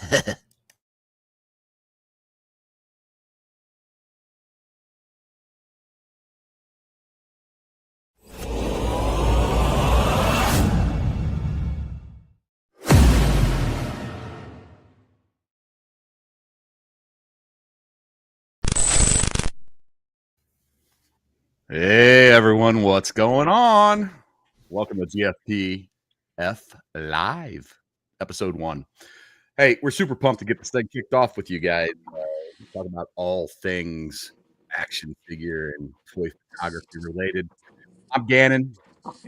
Hey everyone, what's going on? Welcome to Gfpf Live, episode 1. Hey, we're super pumped to get this thing kicked off with you guys. Talk about all things action figure and toy photography related. I'm Gannon,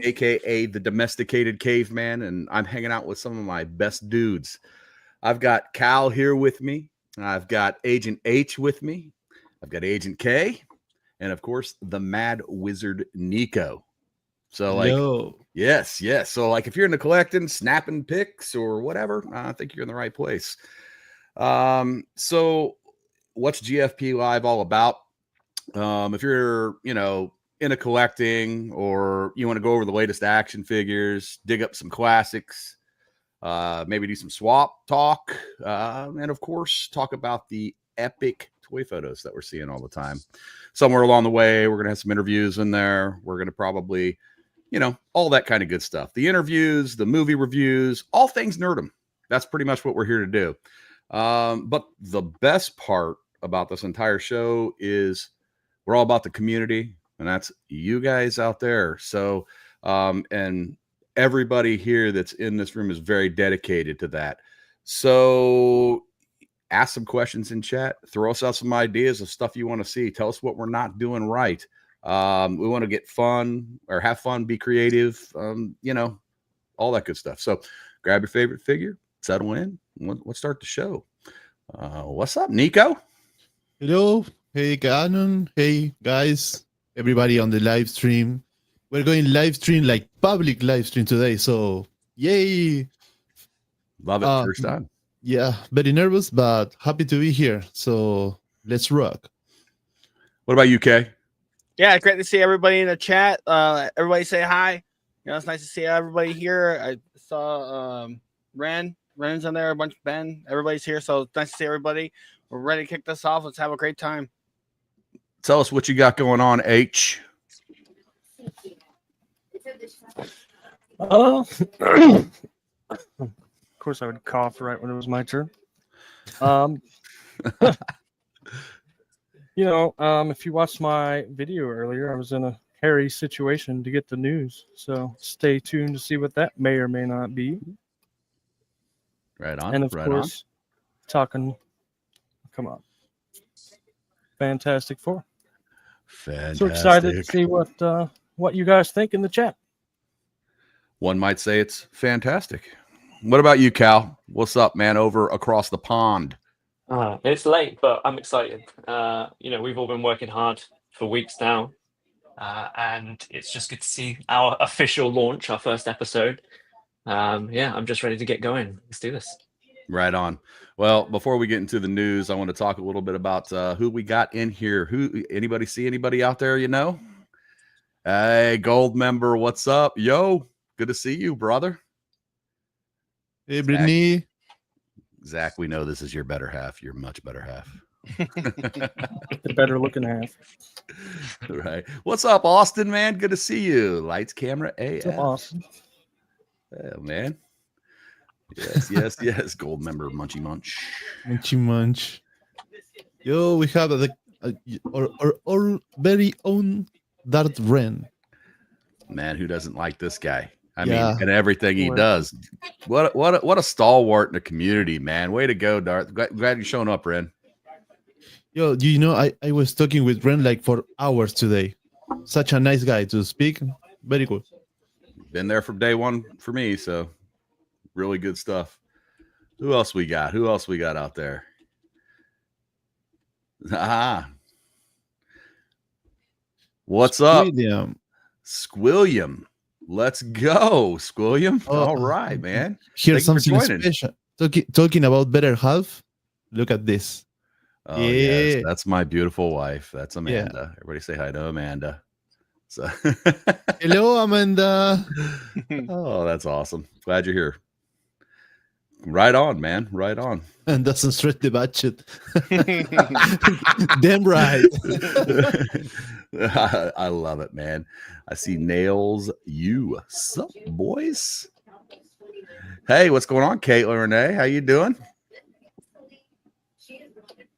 aka the domesticated caveman, and I'm hanging out with some of my best dudes. I've got Cal here with me. I've got Agent H with me. I've got Agent K. And of course, the Mad Wizard Nico. So, yes. So, if you're into collecting, snapping pics, or whatever, I think you're in the right place. So, what's GFP Live all about? If you're, into collecting, or you want to go over the latest action figures, dig up some classics, maybe do some swap talk, and of course, talk about the epic toy photos that we're seeing all the time. Somewhere along the way, we're going to have some interviews in there. We're going to probably, all that kind of good stuff. The interviews, the movie reviews, all things nerdum. That's pretty much what we're here to do. But the best part about this entire show is we're all about the community, and that's you guys out there. So, and everybody here that's in this room is very dedicated to that. So ask some questions in chat. Throw us out some ideas of stuff you want to see. Tell us what we're not doing right. We want to get fun or have fun, be creative, all that good stuff. So grab your favorite figure, settle in. Let's start the show. What's up, Nico? Hello. Hey, Gannon. Hey, guys. Everybody on the live stream. We're going live stream, like public live stream today. So, yay. Love it. First time. Yeah, very nervous, but happy to be here. So let's rock. What about you, Kay? Yeah, great to see everybody in the chat. Everybody say hi. It's nice to see everybody here. I saw Ren's on there, a bunch of Ben. Everybody's here, so it's nice to see everybody. We're ready to kick this off. Let's have a great time. Tell us what you got going on, H. Of course, I would cough right when it was my turn. If you watched my video earlier, I was in a hairy situation to get the news. So stay tuned to see what that may or may not be. Right on. And of course, come on. Fantastic Four. Fantastic. So excited to see what you guys think in the chat. One might say it's fantastic. What about you, Cal? What's up, man, over across the pond? It's late, but I'm excited. We've all been working hard for weeks now, and it's just good to see our official launch, our first episode. I'm just ready to get going. Let's do this. Right on. Well, before we get into the news, I want to talk a little bit about who we got in here. Anybody see anybody out there, Hey, Gold member, what's up? Yo, good to see you, brother. Hey, Brittany. Zach, we know this is your better half. You're much better half. The better looking half. Right. What's up, Austin, man? Good to see you. Lights, camera, AF. What's up, Austin? Yeah, man. Yes. Gold member, Munchy Munch. Munchy Munch. Yo, we have our very own Dart Ren. Man, who doesn't like this guy? I mean, and everything he does. What a stalwart in the community, man. Way to go, Darth. Glad you're showing up, Ren. Yo, I was talking with Ren for hours today. Such a nice guy to speak. Very cool. Been there from day one for me, so really good stuff. Who else we got out there? What's up? Squilliam. Let's go, Squilliam. All right, man. Here's something special. Talking about better half. Look at this. Oh, yes, that's my beautiful wife. That's Amanda. Yeah. Everybody say hi to Amanda. So hello, Amanda. Oh, that's awesome. Glad you're here. Right on, man. Right on. And doesn't stretch the budget. Damn right. I love it, man. I see Nails you. Sup, boys? Hey, what's going on, Caitlin Renee? How you doing?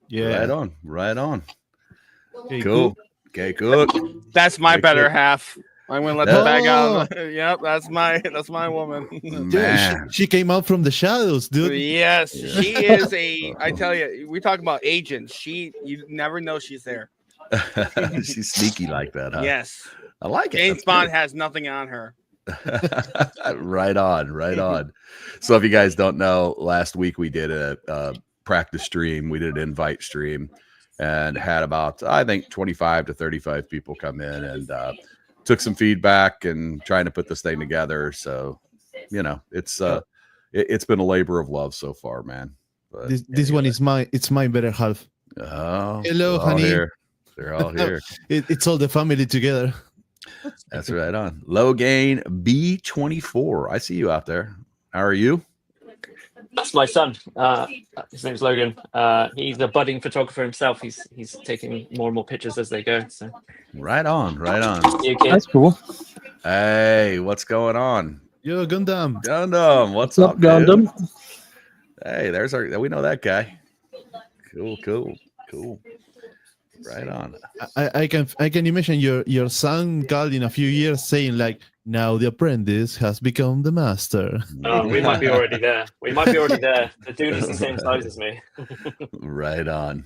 Yeah. Right on. Right on. Okay, Cool. Okay, cook. That's my Very better good. half. I'm gonna let That- the bag out. Yep, that's my woman. Yeah, Man. she came out from the shadows, dude. Yes, Yeah. she is a. I tell you, we talk about agents. You never know she's there. She's sneaky like that, huh? Yes, I like it. James That's Bond good. has nothing on her. Right on, right on. So if you guys don't know, last week we did a practice stream. We did an invite stream and had about, I think, 25 to 35 people come in and took some feedback and trying to put this thing together. So, you know, it's been a labor of love so far, man. But This one is my better half. oh, Hello, they're all honey. here. They're all here. It's all the family together. That's right on. Low gain B24. I see you out there. How are you? That's my son. His name's Logan. He's a budding photographer himself. He's taking more and more pictures as they go. So, Right on, right on. you kid. That's cool. Hey, what's going on? Yo, Gundam. Gundam, what's What's up, up, dude? Gundam? Hey, we know that guy. Cool. Right on. I can imagine your son Carl in a few years saying like, now the apprentice has become the master. Oh, we might be already there. The dude is the same size as me. Right on.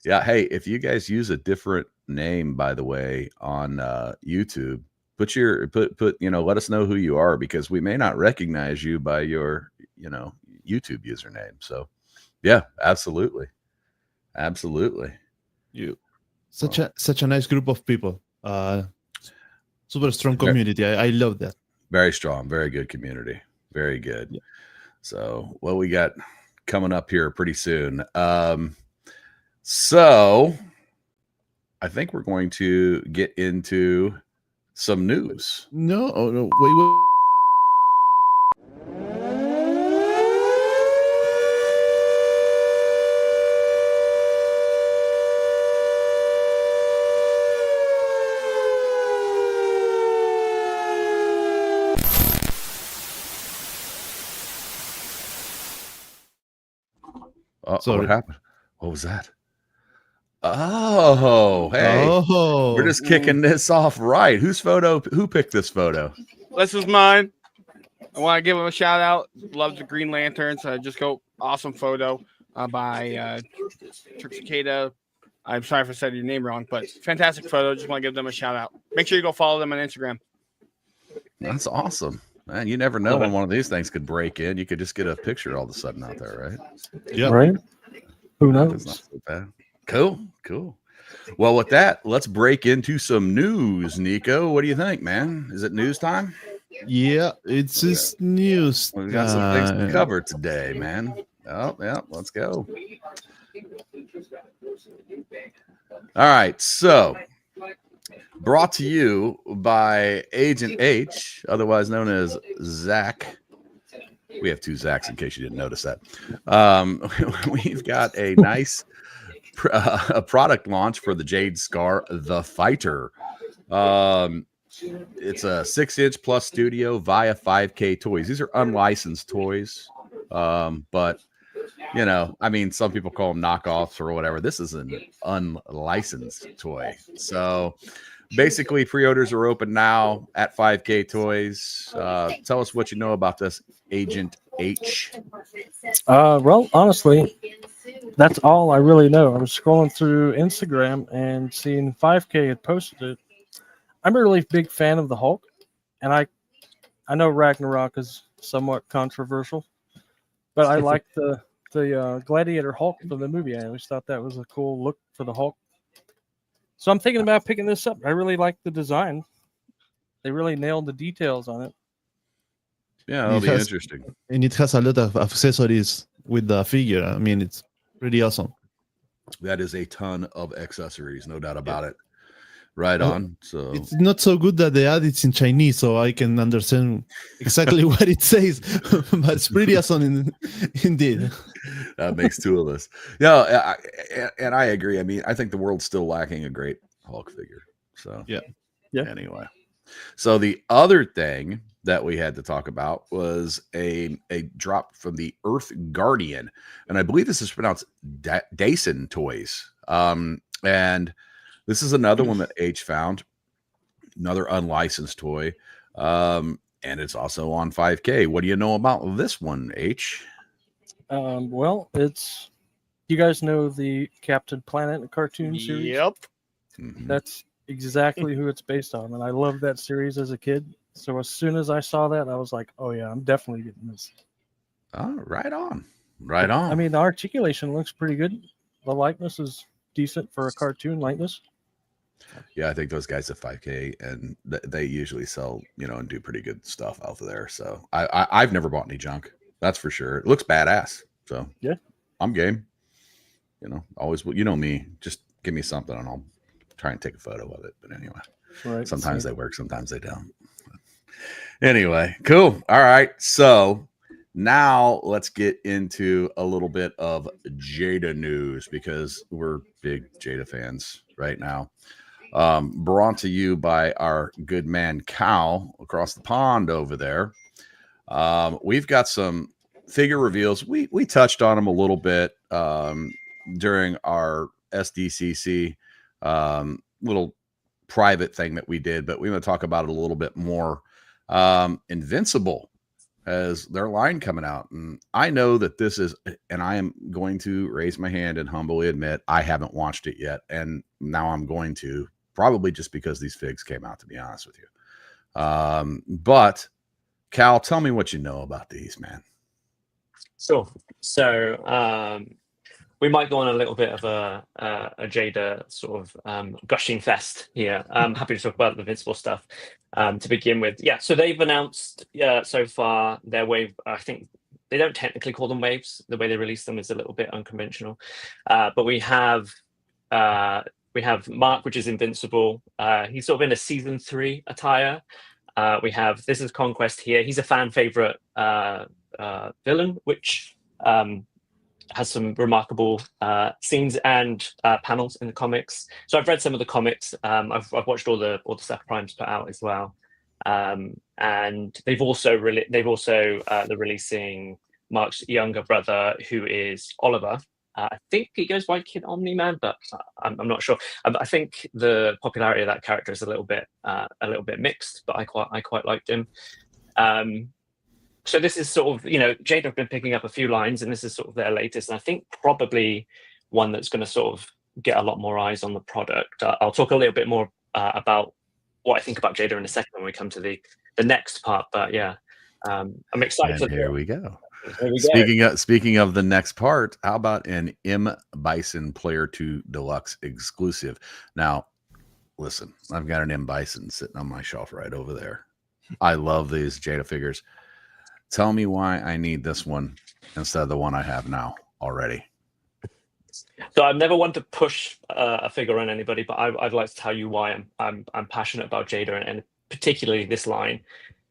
Yeah. Hey, if you guys use a different name, by the way, on YouTube, put let us know who you are, because we may not recognize you by your, YouTube username. So yeah, absolutely. Such a nice group of people. Super strong community. I love that. Very strong, very good community. Very good. Yeah. So what we got coming up here pretty soon. So I think we're going to get into some news. No, wait. Sorry. What happened? What was that? Oh, hey. Oh, We're just kicking this off right. Who picked this photo? This is mine. I want to give him a shout out. Love the Green Lanterns. Just go awesome photo by Jada. I'm sorry if I said your name wrong, but fantastic photo. Just want to give them a shout out. Make sure you go follow them on Instagram. That's awesome. Man, you never know when one of these things could break in. You could just get a picture all of a sudden out there, right? yeah. Right? Who That's not knows? so bad. Cool. Well, with that, let's break into some news. Nico, what do you think, man? Is it news time? Yeah, it's just news. We've got some things to cover today, man. Oh, yeah, let's go. All right, so brought to you by Agent H, otherwise known as Zach. We have two Zachs in case you didn't notice that. We've got a nice a product launch for the Jade Scar, the Fighter. It's a 6-inch plus studio via 5K toys. These are unlicensed toys, but some people call them knockoffs or whatever. This is an unlicensed toy. So basically, pre-orders are open now at 5K Toys. Tell us what you know about this, Agent H. Well, honestly, that's all I really know. I was scrolling through Instagram and seeing 5K had posted it. I'm a really big fan of the Hulk, and I know Ragnarok is somewhat controversial, but I like the Gladiator Hulk from the movie. I always thought that was a cool look for the Hulk. So I'm thinking about picking this up. I really like the design. They really nailed the details on it. Yeah, that'll be interesting. And it has a lot of accessories with the figure. I mean, it's pretty awesome. That is a ton of accessories, no doubt about it. Right on. So It's not so good that the ad is in Chinese, so I can understand exactly what it says. But it's pretty awesome indeed. that makes two of us. Yeah, and I agree. I mean, I think the world's still lacking a great Hulk figure. So Yeah. Anyway, so the other thing that we had to talk about was a drop from the Earth Guardian, and I believe this is pronounced Dyson Toys. And this is another one that H found, another unlicensed toy, and it's also on 5K. What do you know about this one, H? Well, it's, you guys know the Captain Planet cartoon series? Yep. That's exactly who it's based on, and I loved that series as a kid. So as soon as I saw that, I was like, "Oh yeah, I'm definitely getting this." Oh, right on, right on. I mean, the articulation looks pretty good. The likeness is decent for a cartoon likeness. Yeah, I think those guys at 5K, and they usually sell, and do pretty good stuff out there. So I've never bought any junk. That's for sure. It looks badass. So yeah, I'm game. Always, me. Just give me something, and I'll try and take a photo of it. But anyway, right. Sometimes they work, sometimes they don't. Anyway, cool. All right, so now let's get into a little bit of Jada news because we're big Jada fans right now. Brought to you by our good man Cal across the pond over there. We've got some figure reveals. We touched on them a little bit during our SDCC little private thing that we did, but we want to talk about it a little bit more. Invincible has their line coming out, and I know that this is, and I am going to raise my hand and humbly admit I haven't watched it yet, and now I'm going to, probably just because these figs came out, to be honest with you. But Cal, tell me what you know about these, man. Sure. So we might go on a little bit of a Jada sort of gushing fest here. I'm happy to talk about the Invincible stuff to begin with. Yeah, so they've announced so far their wave. I think they don't technically call them waves. The way they release them is a little bit unconventional. But we have Mack, which is Invincible. He's sort of in a season 3 attire. We have This is Conquest here. He's a fan favorite villain, which has some remarkable scenes and panels in the comics. So I've read some of the comics. I've watched all the stuff Prime's put out as well. And they've also they're releasing Mark's younger brother, who is Oliver. I think he goes by Kid Omni-Man, but I'm not sure. I think the popularity of that character is a little bit mixed, but I quite liked him. So this is sort of, Jada have been picking up a few lines, and this is sort of their latest, and I think probably one that's going to sort of get a lot more eyes on the product. I'll talk a little bit more about what I think about Jada in a second when we come to the next part, but yeah, I'm excited. And here we go. Speaking of the next part, how about an M Bison Player 2 Deluxe exclusive? Now, listen, I've got an M Bison sitting on my shelf right over there. I love these Jada figures. Tell me why I need this one instead of the one I have now already. So I've never wanted to push a figure on anybody, but I'd like to tell you why I'm passionate about Jada and particularly this line.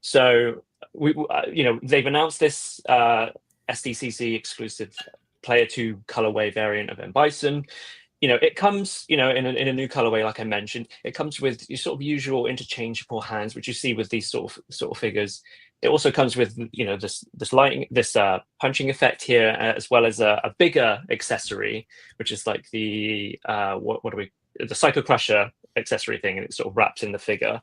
So they've announced this SDCC exclusive Player 2 colorway variant of M Bison. It comes, in a new colorway, like I mentioned. It comes with your sort of usual interchangeable hands, which you see with these sort of figures. It also comes with, this lighting, this punching effect here, as well as a bigger accessory, which is like the the Psycho Crusher accessory thing, and it sort of wraps in the figure.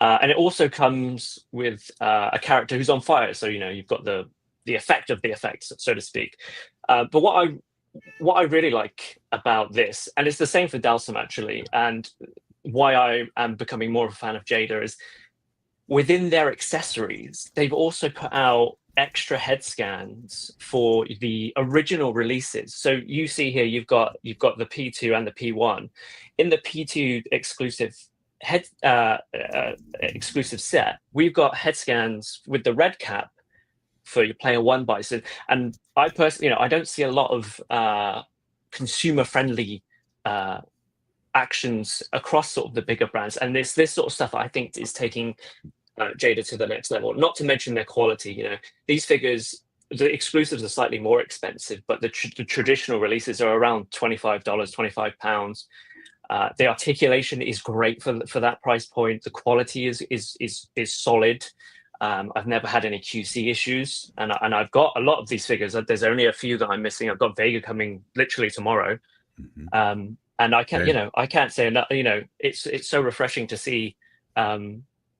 And it also comes with a character who's on fire, so you've got the effect of the effects, so to speak. But what I really like about this, and it's the same for Dalsum actually, and why I am becoming more of a fan of Jada is within their accessories, they've also put out extra head scans for the original releases. So you see here, you've got the P2 and the P1. In the P2 exclusive exclusive set, we've got head scans with the red cap for your Player 1 Bison. And I personally, I don't see a lot of consumer friendly actions across sort of the bigger brands, and this sort of stuff I think is taking Jada to the next level. Not to mention their quality. You know, these figures, the exclusives are slightly more expensive, but the traditional releases are around $25, £25. The articulation is great for that price point. The quality is solid. I've never had any QC issues, and I've got a lot of these figures. There's only a few that I'm missing. I've got Vega coming literally tomorrow, and I can't, I can't say enough. You know, it's so refreshing to see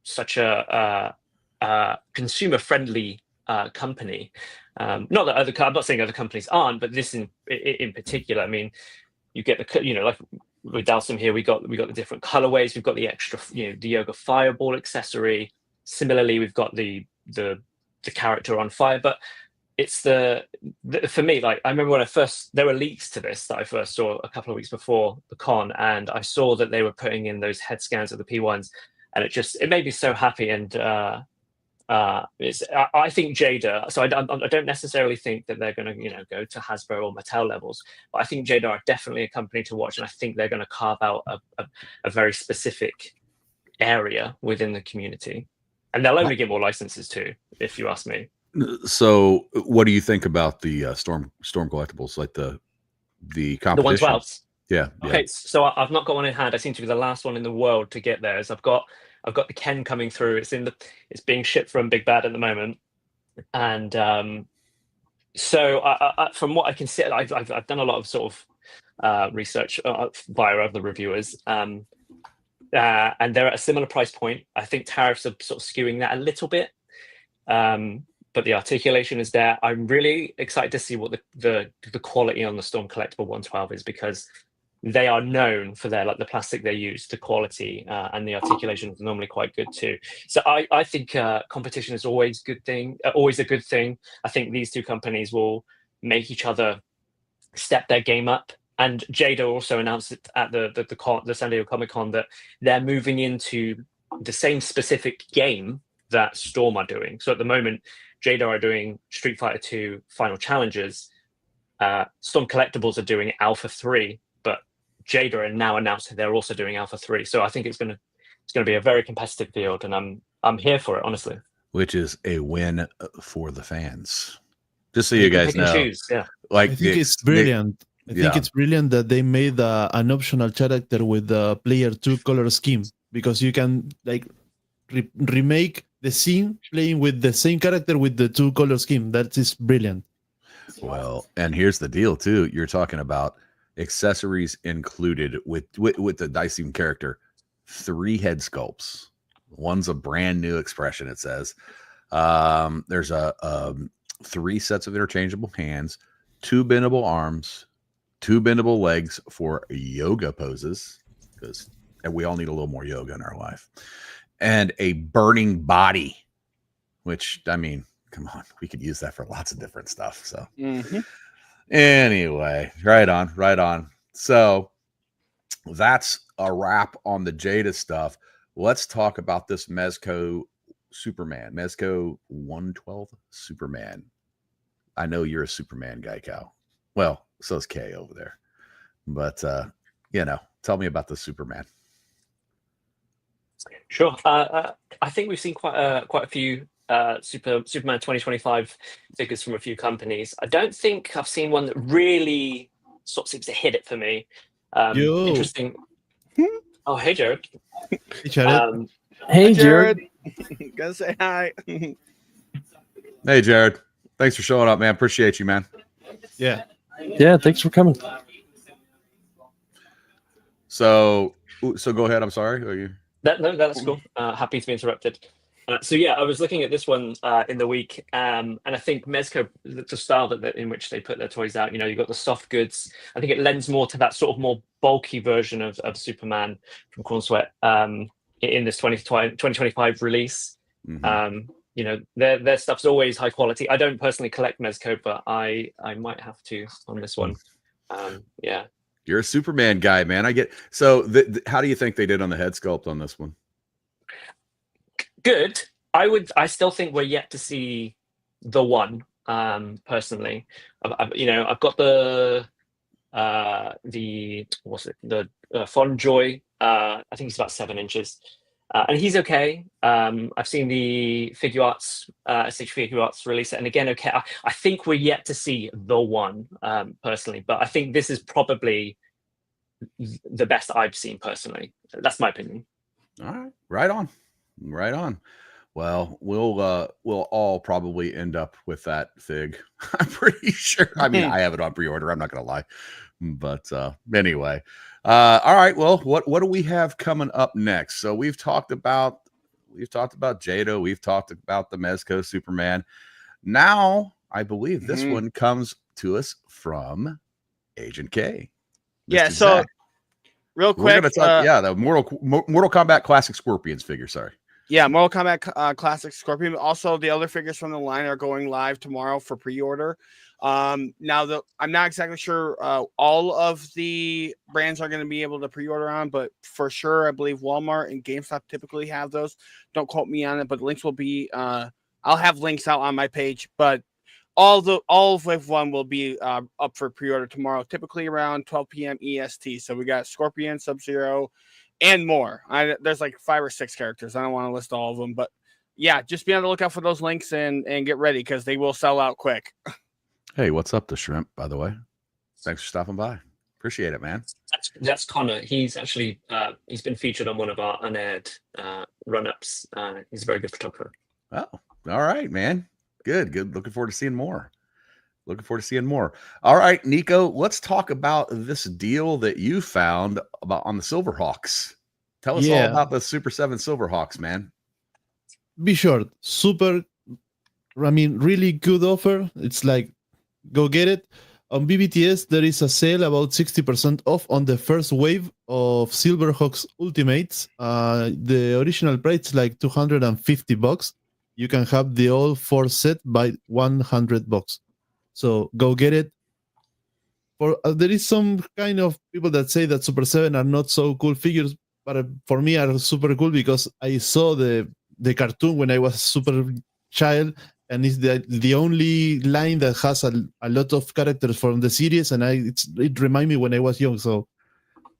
such a consumer friendly company. Not that I'm not saying other companies aren't, but this in particular. I mean, you get the like with Dalsum here, we got the different colorways. We've got the extra, the Yoga Fireball accessory. Similarly, we've got the character on fire, but it's the for me, like, I remember when there were leaks to this that I first saw a couple of weeks before the con, and I saw that they were putting in those head scans of the P1s, and it made me so happy. And I think Jada, so I don't necessarily think that they're going to go to Hasbro or Mattel levels, but I think Jada are definitely a company to watch, and I think they're going to carve out a very specific area within the community. And they'll only get more licenses too, if you ask me. So, what do you think about the Storm collectibles, like the competition? The 112s. Yeah. Okay, so I've not got one in hand. I seem to be the last one in the world to get theirs. I've got the Ken coming through. It's being shipped from Big Bad at the moment, and so I, from what I can see, I've done a lot of sort of research via other reviewers. And they're at a similar price point. I think tariffs are sort of skewing that a little bit, but the articulation is there. I'm really excited to see what the quality on the Storm Collectible 112 is, because they are known for the plastic they use, the quality, and the articulation is normally quite good too. So I think competition is always a good thing. I think these two companies will make each other step their game up. And Jada also announced it at the San Diego Comic-Con that they're moving into the same specific game that Storm are doing. So at the moment, Jada are doing Street Fighter 2 Final Challenges. Storm Collectibles are doing Alpha 3, but Jada are now announced that they're also doing Alpha 3. So I think it's going to be a very competitive field, and I'm here for it, honestly. Which is a win for the fans. Just so you guys know, I think it's brilliant. I think it's brilliant that they made an optional character with the player 2 color scheme, because you can remake the scene playing with the same character with the 2 color scheme. That is brilliant. Well, and here's the deal too. You're talking about accessories included with the Dicing character. 3 head sculpts. One's a brand new expression, it says. There's 3 sets of interchangeable hands, 2 bendable arms, 2 bendable legs for yoga poses, because we all need a little more yoga in our life, and a burning body, which, I mean, come on, we could use that for lots of different stuff. So anyway, right on. So that's a wrap on the Jada stuff. Let's talk about this Meco Superman, Meco 112 Superman. I know you're a Superman guy, Cal. Well, so is Kay over there. But, tell me about the Superman. Sure. I think we've seen quite a few Superman 2025 figures from a few companies. I don't think I've seen one that really sort of seems to hit it for me. Interesting. Oh, hey, Jared. Hey, Jared. Hey, Jared. Gonna say hi. Hey, Jared. Thanks for showing up, man. Appreciate you, man. Yeah. Yeah, thanks for coming. So go ahead. I'm sorry. Are you? That's cool. Happy to be interrupted. I was looking at this one in the week, and I think Mezco, the style in which they put their toys out, you've got the soft goods. I think it lends more to that sort of more bulky version of Superman from Corn Sweat in this 2025 release. Their stuff's always high quality. I don't personally collect Mezco, but I might have to on this one. You're a Superman guy, man. I get. So how do you think they did on the head sculpt on this one? Good. I still think we're yet to see the one. Personally, I've got the the Fonjoy. I think he's about 7 inches. And he's okay. I've seen the Figure Arts, SH Figure Arts release it. And again, okay, I think we're yet to see the one, personally. But I think this is probably the best I've seen personally. That's my opinion. All right. Right on. Right on. Well, we'll all probably end up with that fig. I'm pretty sure. I mean, I have it on pre-order. I'm not going to lie. But anyway. All right. Well, what do we have coming up next? So we've talked about Jada. We've talked about the Meco Superman. Now, I believe this one comes to us from Agent K. Yeah. Mr. So Zach. real We're quick, gonna talk, the Mortal Kombat Classic Scorpions figure. Sorry. Yeah, Mortal Kombat Classic Scorpion. Also, the other figures from the line are going live tomorrow for pre-order. Now, I'm not exactly sure all of the brands are going to be able to pre-order on, but for sure, I believe Walmart and GameStop typically have those. Don't quote me on it, but links will be. I'll have links out on my page, but all of Wave 1 will be up for pre-order tomorrow, typically around 12 p.m. EST. So we got Scorpion, Sub-Zero, and more. There's like 5 or 6 characters. I don't want to list all of them, but yeah, just be on the lookout for those links and get ready because they will sell out quick. Hey, what's up, the shrimp? By the way, thanks for stopping by. Appreciate it, man. That's Connor. He's actually he's been featured on one of our unaired run-ups. He's a very good photographer. Oh, all right, man. Good. Looking forward to seeing more. All right, Nico, let's talk about this deal that you found on the Silverhawks. Tell us all about the Super 7 Silverhawks, man. Be short. Really good offer. It's like, go get it. On BBTS, there is a sale about 60% off on the first wave of Silverhawks Ultimates. The original price is like $250. You can have the all 4 set by $100. So go get it. There is some kind of people that say that Super 7 are not so cool figures, but for me are super cool because I saw the cartoon when I was a super child, and it's the only line that has a lot of characters from the series, and it reminds me when I was young, so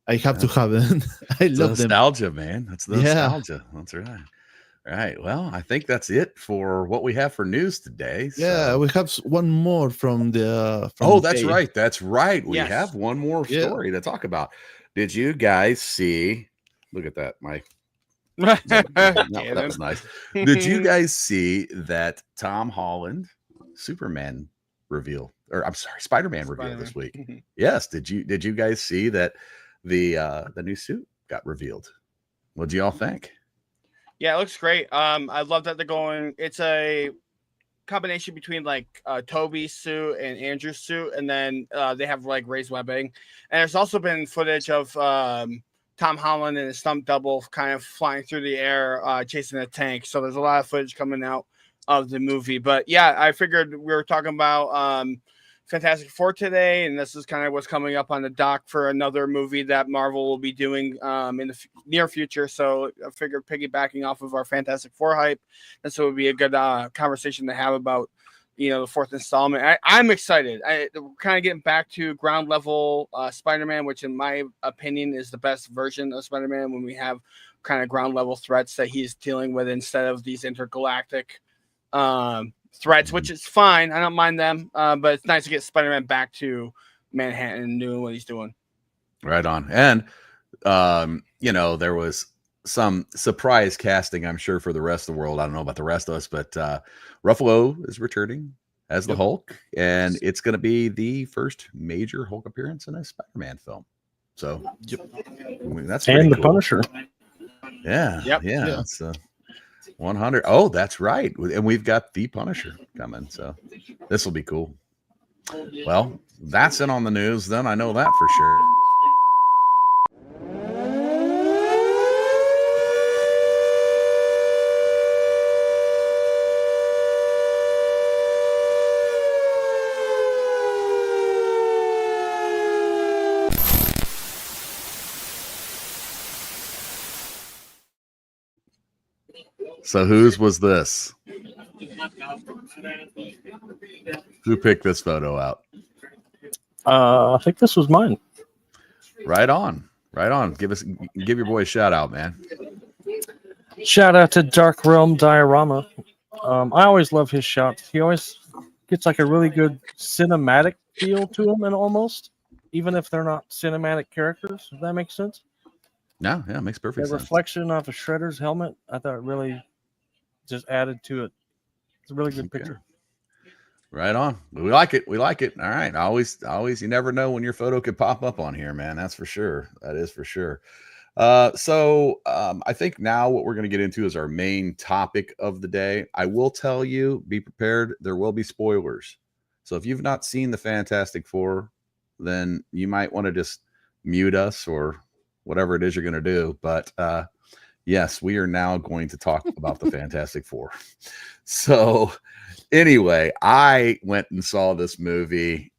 I have to have it. I love them. Nostalgia, man. That's the nostalgia. That's right. All right. Well, I think that's it for what we have for news today. Yeah, we have one more from the. That's right. That's right. We have one more story to talk about. Did you guys see? Look at that, Mike. That was nice. Did you guys see that Tom Holland Superman reveal? Or I'm sorry, Spider-Man reveal this week? Yes. Did you guys see that the new suit got revealed? What do y'all think? Yeah, it looks great. I love that they're going. It's a combination between like Toby's suit and Andrew's suit, and then they have like raised webbing. And there's also been footage of Tom Holland and his stunt double kind of flying through the air, chasing a tank. So there's a lot of footage coming out of the movie. But yeah, I figured we were talking about Fantastic Four today, and this is kind of what's coming up on the dock for another movie that Marvel will be doing in the near future. So I figured piggybacking off of our Fantastic Four hype, this would be a good conversation to have about, the 4th installment. I'm excited. We're kind of getting back to ground level Spider-Man, which in my opinion is the best version of Spider-Man when we have kind of ground level threats that he's dealing with instead of these intergalactic threats, which is fine. I don't mind them, but it's nice to get Spider-Man back to Manhattan and doing what he's doing. Right on. And there was some surprise casting, I'm sure, for the rest of the world. I don't know about the rest of us, but Ruffalo is returning as the Hulk, and it's going to be the first major Hulk appearance in a Spider-Man film. So that's and the cool. Punisher. Yeah. It's 100. Oh, that's right. And we've got the Punisher coming. So this will be cool. Well, that's it on the news. Then I know that for sure. So whose was this? Who picked this photo out? I think this was mine. Right on. Give your boy a shout out, man. Shout out to Dark Realm Diorama. I always love his shots. He always gets like a really good cinematic feel to him, and almost, even if they're not cinematic characters, if that makes sense. No, yeah, it makes perfect The sense. reflection off of Shredder's helmet, I thought really just added to it. It's a really good picture. Right on. We like it. All right. Always, you never know when your photo could pop up on here, man. That's for sure. That is for sure. So I think now what we're going to get into is our main topic of the day. I will tell you, be prepared. There will be spoilers. So if you've not seen the Fantastic Four, then you might want to just mute us or whatever it is you're going to do. But yes, we are now going to talk about the Fantastic Four. So anyway, I went and saw this movie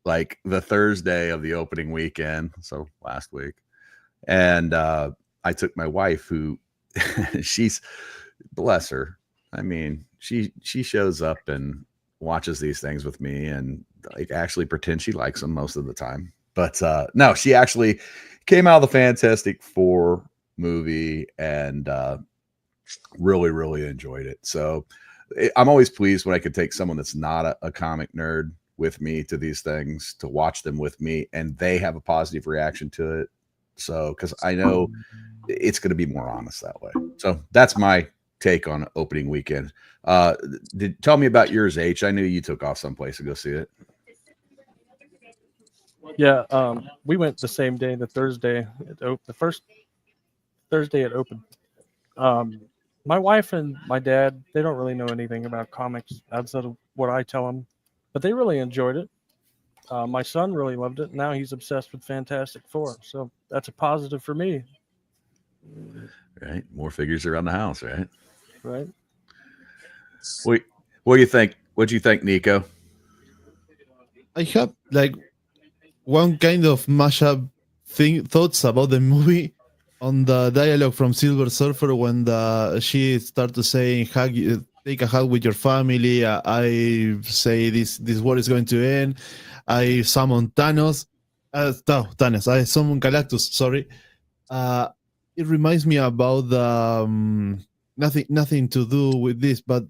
like the Thursday of the opening weekend. So last week. And I took my wife, who she's, bless her. I mean, she shows up and watches these things with me and like actually pretends she likes them most of the time. But no, she actually came out of the Fantastic Four movie and really, really enjoyed it. So I'm always pleased when I could take someone that's not a comic nerd with me to these things, to watch them with me, and they have a positive reaction to it. So, because I know it's going to be more honest that way. So that's my take on opening weekend. Tell me about yours, H. I knew you took off someplace to go see it. Yeah, we went the same day, the Thursday. The first Thursday it opened. My wife and my dad, they don't really know anything about comics outside of what I tell them, but they really enjoyed it. My son really loved it. Now he's obsessed with Fantastic Four, so that's a positive for me. Right, more figures around the house, right? Right. What do you think? What do you think, Nico? I have like one kind of mashup thoughts about the movie on the dialogue from Silver Surfer when she started saying take a hug with your family. I say this war is going to end. I summon Thanos. Thanos. I summon Galactus. Sorry. It reminds me about the nothing to do with this, but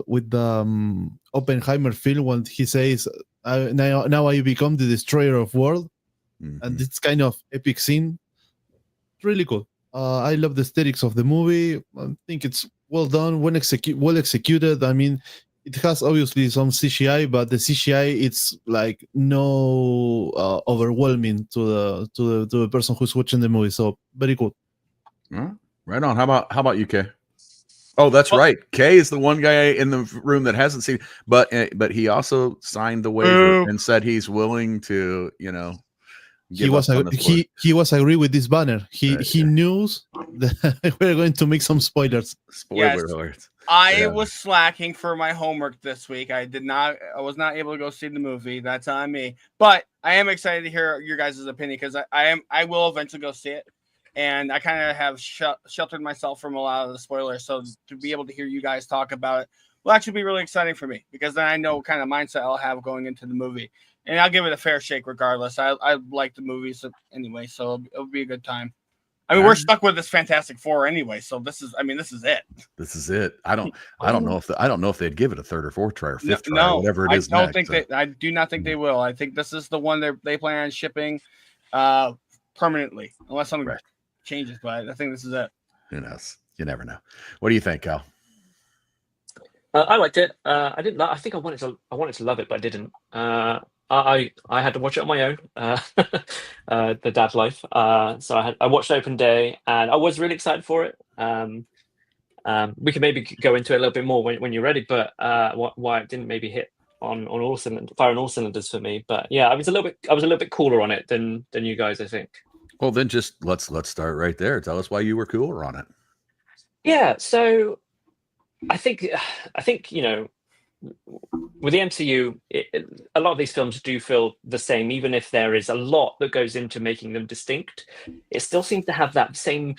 with the Oppenheimer film when he says, "Now I become the destroyer of world," and it's kind of epic scene. Really cool. I love the aesthetics of the movie. I think it's well done, well executed. I mean, it has obviously some CGI, but the CGI it's like no overwhelming to the person who's watching the movie. So very cool. Right on. How about you, Kay? Oh, that's right. Kay is the one guy in the room that hasn't seen, but he also signed the waiver and said he's willing to, He was agree with this banner. He knew that we're going to make some spoilers. Spoiler alerts. I was slacking for my homework this week. I was not able to go see the movie. That's on me. But I am excited to hear your guys' opinion because I will eventually go see it. And I kind of have sheltered myself from a lot of the spoilers. So to be able to hear you guys talk about it will actually be really exciting for me because then I know what kind of mindset I'll have going into the movie. And I'll give it a fair shake regardless. I like the movies anyway, so it'll be a good time. I mean, we're stuck with this Fantastic Four anyway, so this is it. This is it. I don't know if they'd give it a third or fourth try or fifth try, or whatever it is. I do not think they will. I think this is the one they plan on shipping permanently, unless something changes. But I think this is it. Who knows? You never know. What do you think, Cal? I liked it. I didn't. I think I wanted to love it, but I didn't. I had to watch it on my own, the dad life. So I watched open day, and I was really excited for it. We could maybe go into it a little bit more when you're ready, but why it didn't maybe hit on all cylinders for me. But yeah, I was a little bit cooler on it than you guys, I think. Well, then just let's start right there. Tell us why you were cooler on it. Yeah, so I think with the MCU, a lot of these films do feel the same, even if there is a lot that goes into making them distinct. It still seems to have that same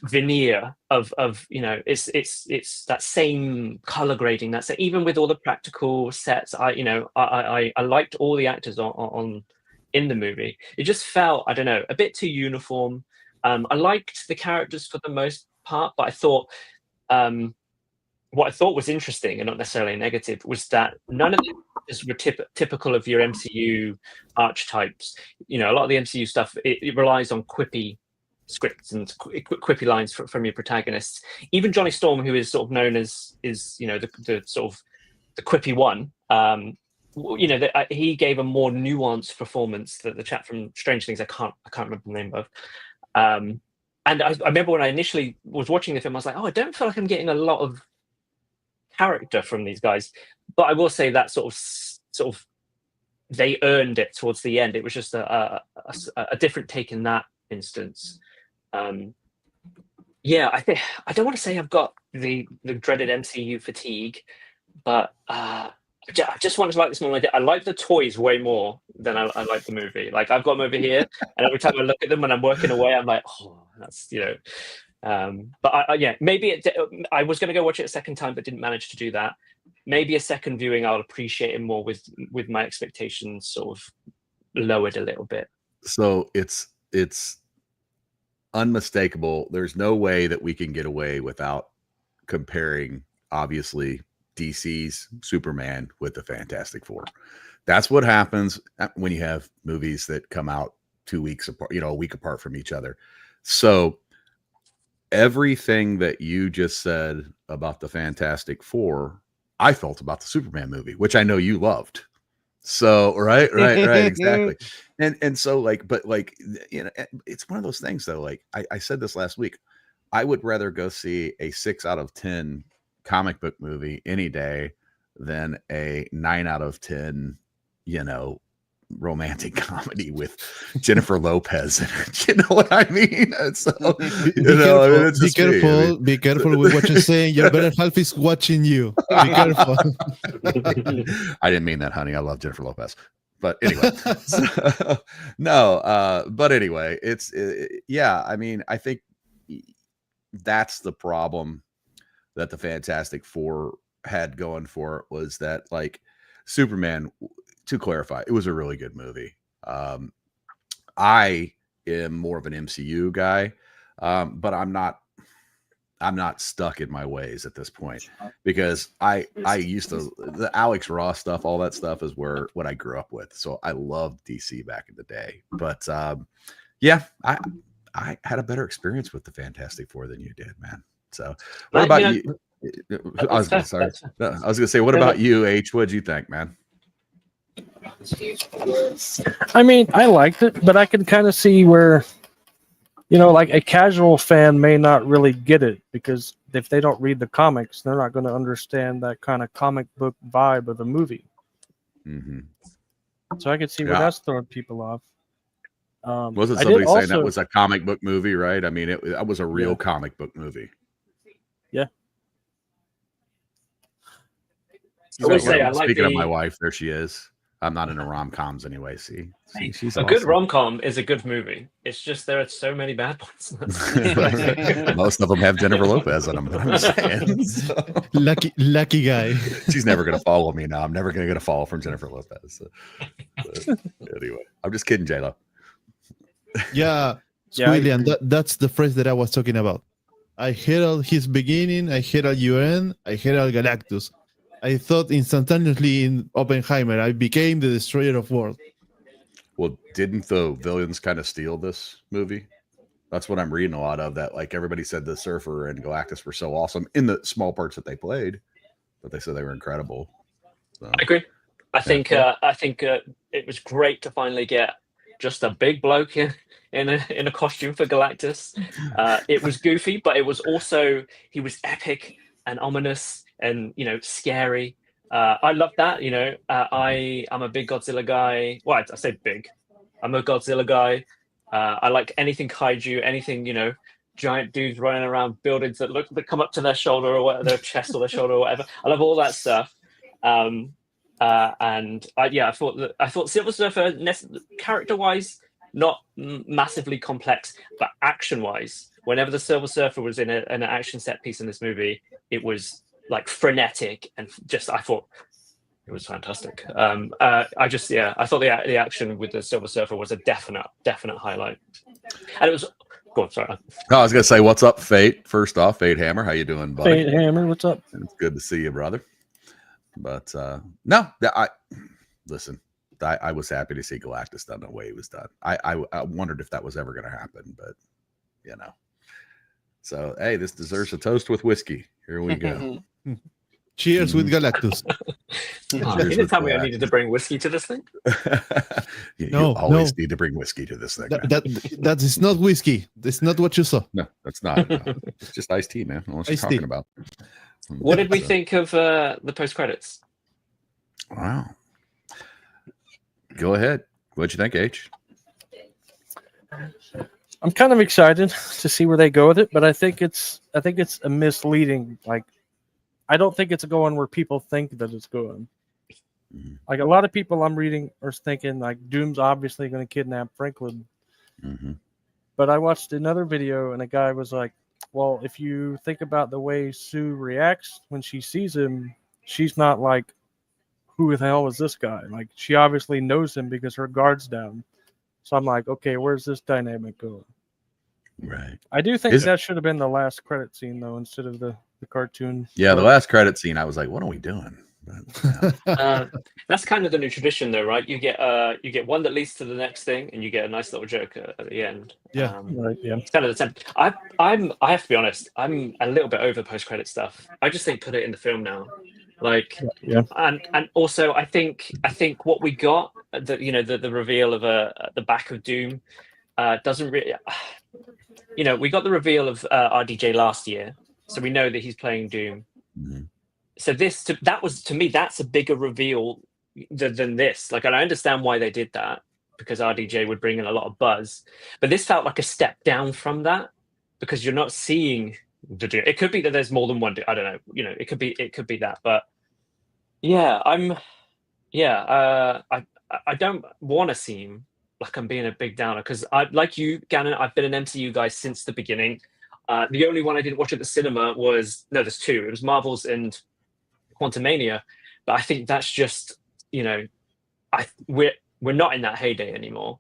veneer of it's that same color grading. That's even with all the practical sets. I liked all the actors on in the movie. It just felt, I don't know, a bit too uniform. I liked the characters for the most part, but I thought. What I thought was interesting and not necessarily negative was that none of them were typical of your MCU archetypes. A lot of the MCU stuff, it relies on quippy scripts and quippy lines from your protagonists. Even Johnny Storm, who is sort of known as the sort of the quippy one, he gave a more nuanced performance. The chap from Strange Things, I can't remember the name of. And I remember when I initially was watching the film, I was like, oh, I don't feel like I'm getting a lot of character from these guys, but I will say that sort of they earned it towards the end. It was just a different take in that instance. I think I don't want to say I've got the dreaded MCU fatigue, but I just wanted to like this more. I like the toys way more than I like the movie. Like I've got them over here, and every time I look at them when I'm working away, I'm like, oh, that's but maybe I was going to go watch it a second time, but didn't manage to do that. Maybe a second viewing, I'll appreciate it more with my expectations sort of lowered a little bit. So it's unmistakable. There's no way that we can get away without comparing, obviously, DC's Superman with the Fantastic Four. That's what happens when you have movies that come out 2 weeks apart, a week apart from each other. So everything that you just said about the Fantastic Four, I felt about the Superman movie, which I know you loved. So right, exactly. And so it's one of those things though. Like I said this last week, I would rather go see a 6 out of 10 comic book movie any day than a 9 out of 10, romantic comedy with Jennifer Lopez. You know what I mean? So, be careful with what you're saying. Your better half is watching you. Be careful. I didn't mean that, honey. I love Jennifer Lopez. But anyway, but anyway, I mean, I think that's the problem that the Fantastic Four had going for it, was that like Superman, to clarify, it was a really good movie. I am more of an MCU guy, but I'm not stuck in my ways at this point, because I used to, the Alex Ross stuff, all that stuff is what I grew up with. So I loved DC back in the day, but I had a better experience with the Fantastic Four than you did, man. So what about you? I was going to say, what about you, H? What'd you think, man? I mean, I liked it, but I can kind of see where, like a casual fan may not really get it, because if they don't read the comics, they're not going to understand that kind of comic book vibe of the movie. Mm-hmm. So I could see where that's throwing people off. Wasn't somebody saying that was a comic book movie, right? I mean, that was a real comic book movie. Yeah. Speaking of my wife, there she is. I'm not into rom-coms anyway. See, she's awesome. Good rom-com is a good movie. It's just there are so many bad ones. Most of them have Jennifer Lopez in them. But I'm just saying. So. Lucky guy. She's never going to follow me now. I'm never going to get a follow from Jennifer Lopez. So. Anyway, I'm just kidding, Jada. Yeah, William, that's the phrase that I was talking about. I herald his beginning, I herald your end, I herald Galactus. I thought instantaneously in Oppenheimer, I became the destroyer of worlds. Well, didn't the villains kind of steal this movie? That's what I'm reading a lot of, that like everybody said the Surfer and Galactus were so awesome in the small parts that they played, but they said they were incredible. So, I agree. I think it was great to finally get just a big bloke in a costume for Galactus. It was goofy, but it was also, he was epic and ominous and scary. I love that. I'm a big Godzilla guy. Well, I say big. I'm a Godzilla guy. I like anything kaiju, anything giant dudes running around buildings that come up to their shoulder or whatever, their chest or their shoulder or whatever. I love all that stuff. And I thought Silver Surfer character-wise not massively complex, but action-wise, whenever the Silver Surfer was in an action set piece in this movie, it was like frenetic and just I thought it was fantastic. I thought the action with the Silver Surfer was a definite highlight, and it was. Go on, sorry. Oh, I was gonna say, what's up, Fate? First off, Fate Hammer, how you doing, buddy? Fate Hammer, what's up? It's good to see you, brother. But listen. I was happy to see Galactus done the way he was done. I wondered if that was ever going to happen, but you know. So hey, this deserves a toast with whiskey. Here we go. Cheers with Galactus. You didn't tell me I needed to bring whiskey to this thing. You always need to bring whiskey to this thing. That is not whiskey. That's not what you saw. No, that's not. No. It's just iced tea, man. What you're talking about. What did we think of the post credits? Wow. Go ahead. What'd you think, H? I'm kind of excited to see where they go with it, but I think it's a misleading. Like, I don't think it's going where people think that it's going. Mm-hmm. Like a lot of people I'm reading are thinking like Doom's obviously going to kidnap Franklin. Mm-hmm. But I watched another video and a guy was like, "Well, if you think about the way Sue reacts when she sees him, she's not like, who the hell is this guy? Like, she obviously knows him because her guard's down." So I'm like, okay, where's this dynamic going? Right. I do think that should have been the last credit scene, though, instead of the cartoon. Yeah, the last credit scene, I was like, what are we doing? But, yeah. That's kind of the new tradition, though, right? You get one that leads to the next thing, and you get a nice little joke at the end. Yeah, right. Yeah, it's kind of the same. I have to be honest. I'm a little bit over post-credit stuff. I just think put it in the film now. Like, yeah, and also I think what we got, the reveal of the back of Doom, doesn't really, we got the reveal of RDJ last year, so we know that he's playing Doom. Mm-hmm. So to me that's a bigger reveal than this. Like, and I understand why they did that, because RDJ would bring in a lot of buzz, but this felt like a step down from that, because you're not seeing the Doom. It could be that there's more than one. I don't know. It could be that, but. Yeah, I don't want to seem like I'm being a big downer, because like you, Gannon, I've been an MCU guy since the beginning. The only one I didn't watch at the cinema there's two. It was Marvel's and Quantumania, but I think that's just, we're not in that heyday anymore.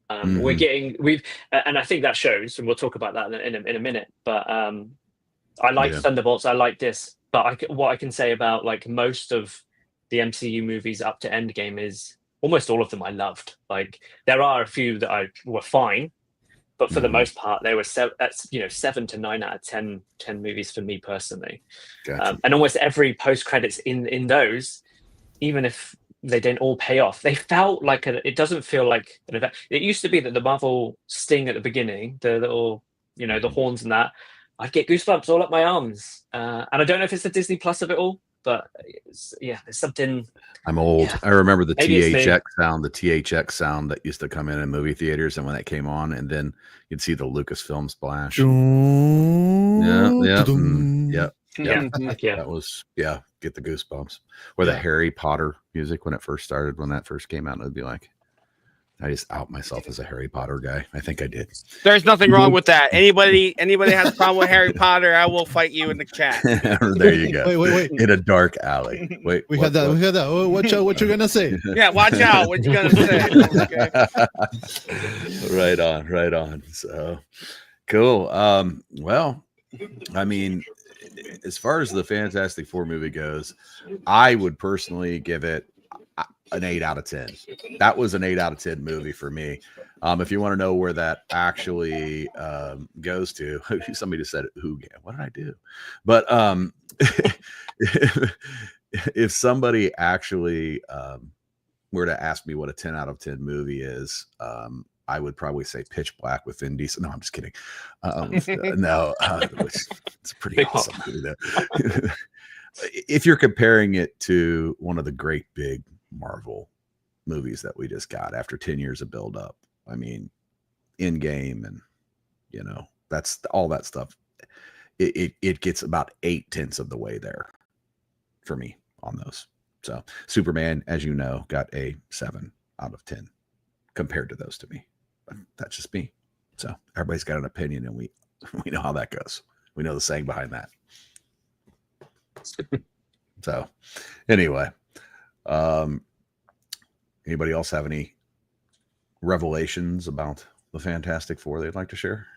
Mm-hmm. And I think that shows, and we'll talk about that in a minute. But I like Thunderbolts. I like this, but what I can say about like most of the MCU movies up to Endgame is almost all of them I loved. Like, there are a few that were fine, but for the most part, they were 7 to 9 out of 10 movies for me personally. Gotcha. And almost every post credits in those, even if they didn't all pay off, they felt like it doesn't feel like an event. It used to be that the Marvel sting at the beginning, the little, the horns and that, I'd get goosebumps all up my arms. And I don't know if it's the Disney Plus of it all, but there's something. I'm old. Yeah. I remember the Maybe THX sound that used to come in movie theaters, and when that came on, and then you'd see the Lucasfilm splash. Yeah. That was get the goosebumps. Or the Harry Potter music when that first came out, it would be like, I just out myself as a Harry Potter guy. I think I did. There's nothing wrong with that. Anybody has a problem with Harry Potter, I will fight you in the chat. There you go. Wait. In a dark alley. Wait. We had that. Oh, watch out! What you gonna say? Yeah, watch out! What you gonna say? Okay. Right on. So cool. Well, I mean, as far as the Fantastic Four movie goes, I would personally give it an 8 out of 10. That was an 8 out of 10 movie for me. If you want to know where that actually goes to, somebody just said, what did I do? But if somebody actually were to ask me what a 10 out of 10 movie is, I would probably say Pitch Black with Vin Diesel. No, I'm just kidding. It's pretty Big awesome movie, though. If you're comparing it to one of the great big Marvel movies that we just got after 10 years of build up, I mean, Endgame, and that's all that stuff. It gets about 8/10 of the way there for me on those. So Superman, as you know, got a 7 out of 10 compared to those to me. But that's just me. So everybody's got an opinion, and we know how that goes. We know the saying behind that. So anyway, anybody else have any revelations about the Fantastic Four they'd like to share?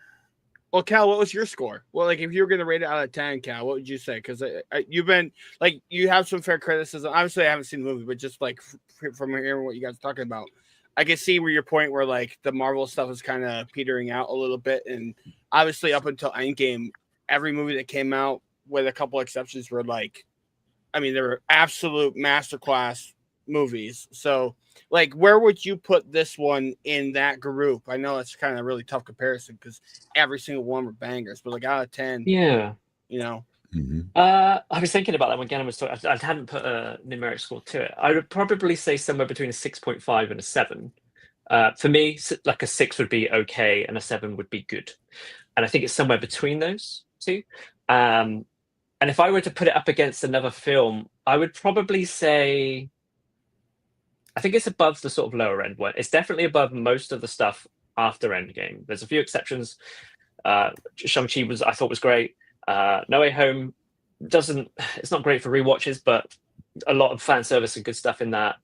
Well, Cal, what was your score? Well, like if you were going to rate it out of 10, Cal, what would you say? Because you've been like, you have some fair criticism. Obviously, I haven't seen the movie, but just like from hearing what you guys are talking about, I can see where your point where like the Marvel stuff is kind of petering out a little bit. And obviously up until Endgame, every movie that came out, with a couple exceptions, were like, I mean, they were absolute masterclass movies. So like, where would you put this one in that group? I know it's kind of a really tough comparison because every single one were bangers, but like out of 10, Yeah. you know. Mm-hmm. I was thinking about that when Gannon was talking. I hadn't put a numeric score to it. I would probably say somewhere between a 6.5 and a 7. For me, like a 6 would be okay, and a 7 would be good. And I think it's somewhere between those two. And if I were to put it up against another film, I would probably say, I think it's above the sort of lower end one. It's definitely above most of the stuff after Endgame. There's a few exceptions. Shang-Chi I thought was great. No Way Home it's not great for rewatches, but a lot of fan service and good stuff in that.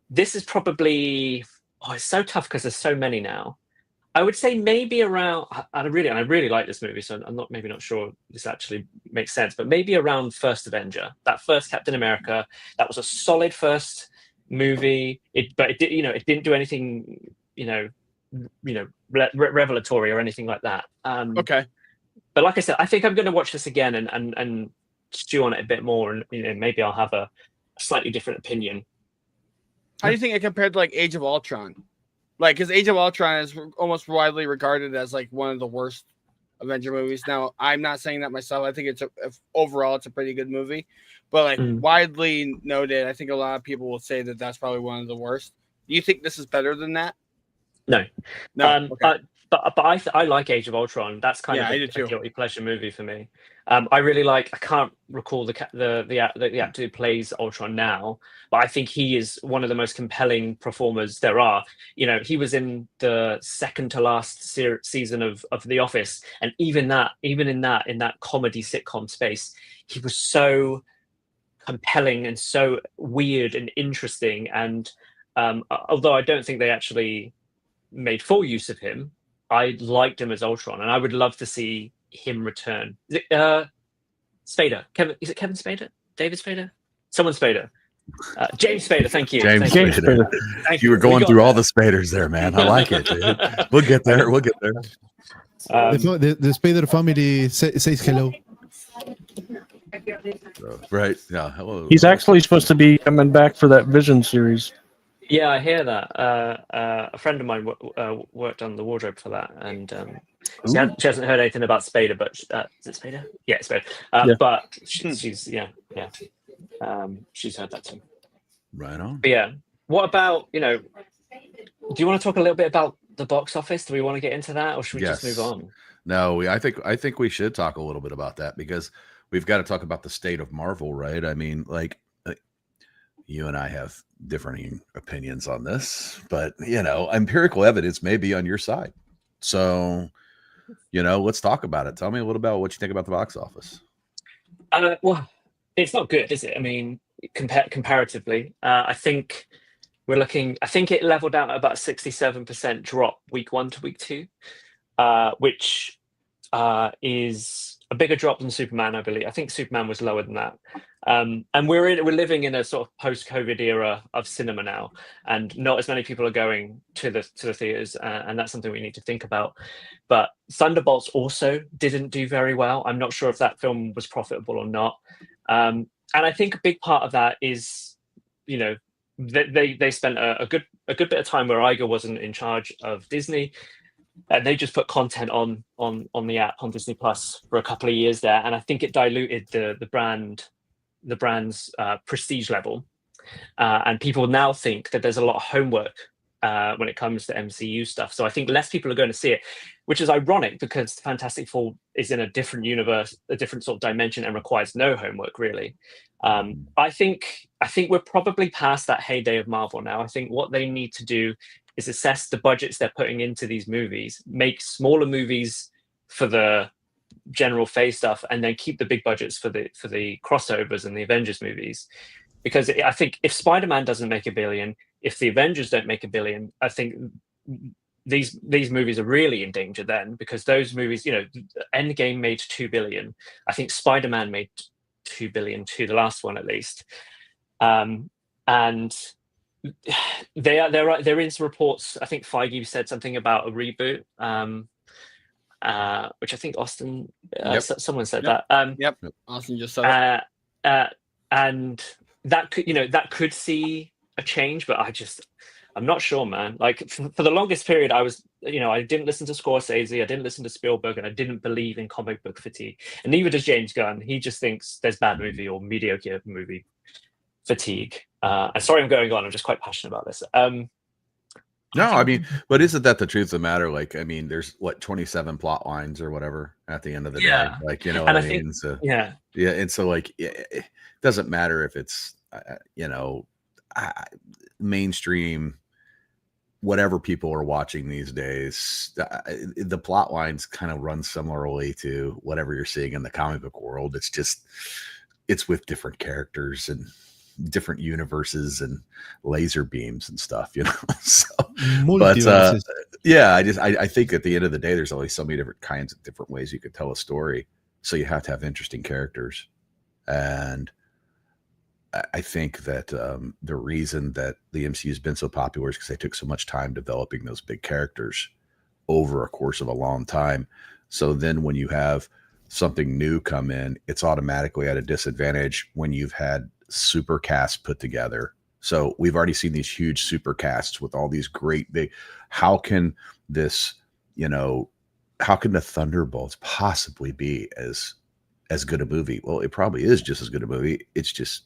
This is probably, it's so tough because there's so many now. I would say maybe around, I really like this movie, so I'm not sure this actually makes sense, but maybe around First Avenger, that first Captain America. That was a solid first movie. It didn't do anything, revelatory or anything like that. Okay. But like I said, I think I'm going to watch this again and stew on it a bit more, and maybe I'll have a slightly different opinion. How do you think it compared to like Age of Ultron? Like, because Age of Ultron is almost widely regarded as like one of the worst Avenger movies. Now, I'm not saying that myself. I think overall it's a pretty good movie, but like widely noted, I think a lot of people will say that that's probably one of the worst. Do you think this is better than that? No. Okay. But I like Age of Ultron. That's kind of a guilty pleasure movie for me. I really like. I can't recall the actor who plays Ultron now, but I think he is one of the most compelling performers there are. He was in the second to last season of The Office, and even in that comedy sitcom space, he was so compelling and so weird and interesting. And although I don't think they actually made full use of him, I liked him as Ultron, and I would love to see him return. Is it Spader? Is it Kevin Spader? David Spader? Someone Spader. James Spader, thank you. James Spader. Thank you. You were going through all the Spaders there, man. I like it, dude. We'll get there. The Spader family says hello. Right. Yeah. Hello. He's actually supposed to be coming back for that Vision series. Yeah, I hear that. A friend of mine worked on the wardrobe for that, and she hasn't heard anything about Spader, but is it Spader? Yeah, it's Spader. Yeah. But she's she's heard that too. Right on. But yeah, what about do you want to talk a little bit about the box office? Do we want to get into that, or should we just move on? No, I think we should talk a little bit about that, because we've got to talk about the state of Marvel, right? I mean, like, you and I have differing opinions on this, but empirical evidence may be on your side. So, let's talk about it. Tell me a little about what you think about the box office. Well, it's not good, is it? I mean, comparatively, I think it leveled out at about 67% drop week 1 to week 2, which is a bigger drop than Superman, I believe. I think Superman was lower than that. And we're living in a sort of post-COVID era of cinema now, and not as many people are going to the theaters, and that's something we need to think about. But Thunderbolts also didn't do very well. I'm not sure if that film was profitable or not. And I think a big part of that is, they spent a good bit of time where Iger wasn't in charge of Disney. And they just put content on the app on Disney Plus for a couple of years there, and I think it diluted the brand's prestige level. And people now think that there's a lot of homework when it comes to MCU stuff. So I think less people are going to see it, which is ironic because Fantastic Four is in a different universe, a different sort of dimension, and requires no homework really. I think we're probably past that heyday of Marvel now. I think what they need to do is assess the budgets they're putting into these movies, make smaller movies for the general phase stuff, and then keep the big budgets for the crossovers and the Avengers movies. Because I think if Spider-Man doesn't make $1 billion, if the Avengers don't make $1 billion, I think these movies are really in danger then, because those movies, Endgame made $2 billion. I think Spider-Man made $2 billion too, the last one at least. And there is reports. I think Feige said something about a reboot, which I think Austin, someone said that. Austin just said that. And that could see a change, but I'm not sure, man. Like for the longest period, I was, I didn't listen to Scorsese, I didn't listen to Spielberg, and I didn't believe in comic book fatigue. And neither does James Gunn. He just thinks there's bad movie or mediocre movie fatigue. And sorry, I'm going on. I'm just quite passionate about this. No, I mean, but isn't that the truth of the matter? Like, I mean, there's 27 plot lines or whatever at the end of the day. Like, you know what I mean? So, yeah. And so, like, it doesn't matter if it's, mainstream, whatever people are watching these days. The plot lines kind of run similarly to whatever you're seeing in the comic book world. It's just, it's with different characters and different universes and laser beams and stuff, so but I think at the end of the day there's only so many different ways you could tell a story, so you have to have interesting characters. And I think that the reason that the MCU has been so popular is because they took so much time developing those big characters over a course of a long time. So then when you have something new come in, it's automatically at a disadvantage when you've had super casts put together. So we've already seen these huge super casts with all these great big, how can this, how can the Thunderbolts possibly be as good a movie? Well, it probably is just as good a movie. It's just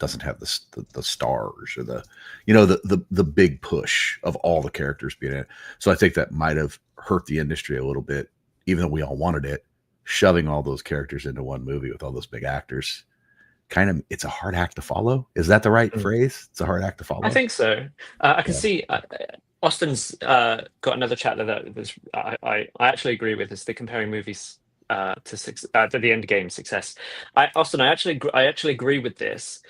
doesn't have the stars or the big push of all the characters being in it. So I think that might have hurt the industry a little bit, even though we all wanted it, shoving all those characters into one movie with all those big actors. Kind of, it's a hard act to follow. Is that the right phrase? It's a hard act to follow. I think so. I can see Austin's got another chat that was, I actually agree with. Is the comparing movies to the Endgame success. Austin, I actually agree with this.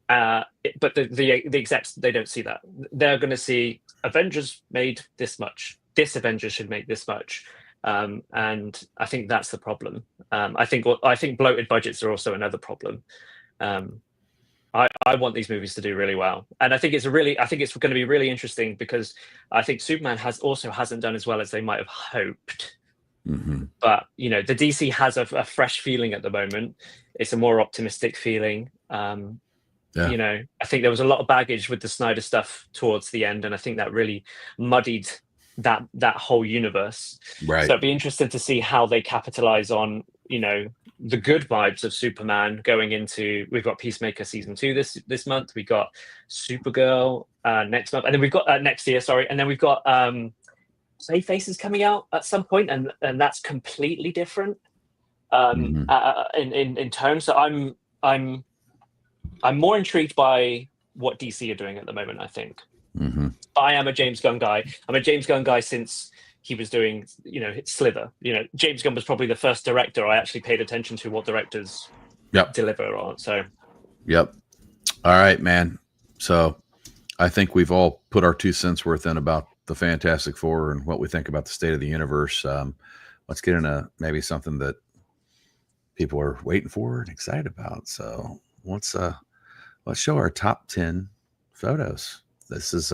But the execs, they don't see that. They're going to see Avengers made this much. This Avengers should make this much. And I think that's the problem. I think bloated budgets are also another problem. I want these movies to do really well, and I think it's going to be really interesting because I think Superman hasn't done as well as they might have hoped. Mm-hmm. But the DC has a fresh feeling at the moment. It's a more optimistic feeling. I think there was a lot of baggage with the Snyder stuff towards the end, and I think that really muddied that whole universe. Right. So it'd be interesting to see how they capitalize on the good vibes of Superman going into. We've got Peacemaker season 2 this month. We got Supergirl next month, and then we've got next year. Sorry, and then we've got Play Faces coming out at some point, and that's completely different in terms. So I'm more intrigued by what DC are doing at the moment. I think I am a James Gunn guy. I'm a James Gunn guy since he was doing, Slither. James Gunn was probably the first director I actually paid attention to what directors deliver on. So, all right, man. So I think we've all put our 2 cents worth in about the Fantastic Four and what we think about the state of the universe. Let's get into maybe something that people are waiting for and excited about. So let's show our top 10 photos. This is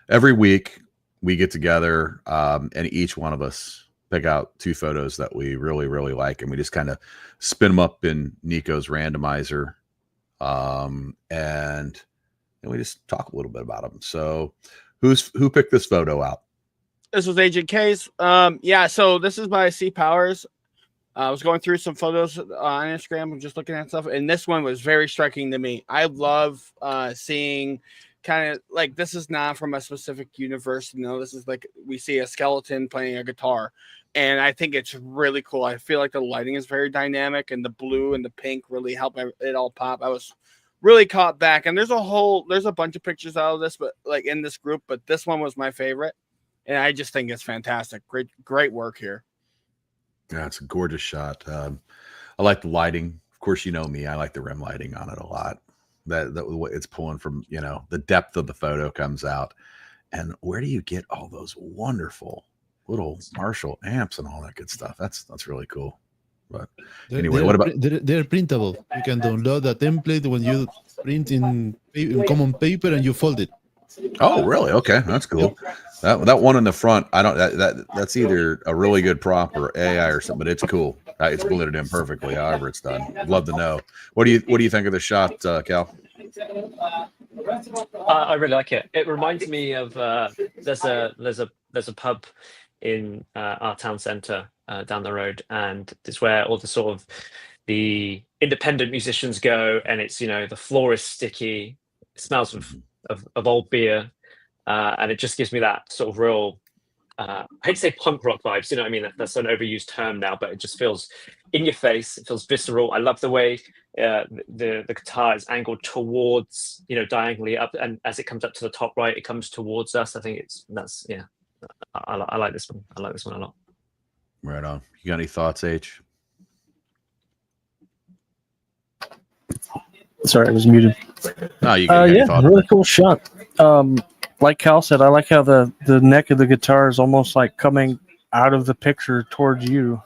every week we get together and each one of us pick out 2 photos that we really, really like, and we just kind of spin them up in Nico's randomizer, and we just talk a little bit about them. So who picked this photo out? This was Agent K's. So this is by C Powers. I was going through some photos on Instagram, just looking at stuff, and this one was very striking to me. I love seeing kind of like this is not from a specific universe. This is like we see a skeleton playing a guitar, and I think it's really cool. I feel like the lighting is very dynamic, and the blue and the pink really help it all pop. I was really caught back, and there's a bunch of pictures out of this, but like in this group, but this one was my favorite, and I just think it's fantastic. Great work here. Yeah, it's a gorgeous shot. I like the lighting. Of course, you know me. I like the rim lighting on it a lot. That it's pulling from, the depth of the photo comes out. And where do you get all those wonderful little Marshall amps and all that good stuff? That's really cool. But anyway, what about they're printable? You can download a template when you print in common paper and you fold it. Oh, really? Okay, that's cool. That one in the front, I don't. That's either a really good prop or AI or something. But it's cool. It's blended in perfectly. However, it's done. I'd love to know. What do you think of the shot, Cal? I really like it. It reminds me of there's a pub in our town centre down the road, and it's where all the sort of the independent musicians go, and it's the floor is sticky, it smells of old beer, and it just gives me that sort of real I hate to say punk rock vibes, you know what I mean? That's an overused term now, but it just feels in your face. It feels visceral. I love the way the guitar is angled towards, diagonally up, and as it comes up to the top right, it comes towards us. I think I like this one. I like this one a lot. Right on. You got any thoughts, H? Sorry, I was muted. No, you got any thoughts? Really cool shot. Like Cal said, I like how the neck of the guitar is almost like coming out of the picture towards you.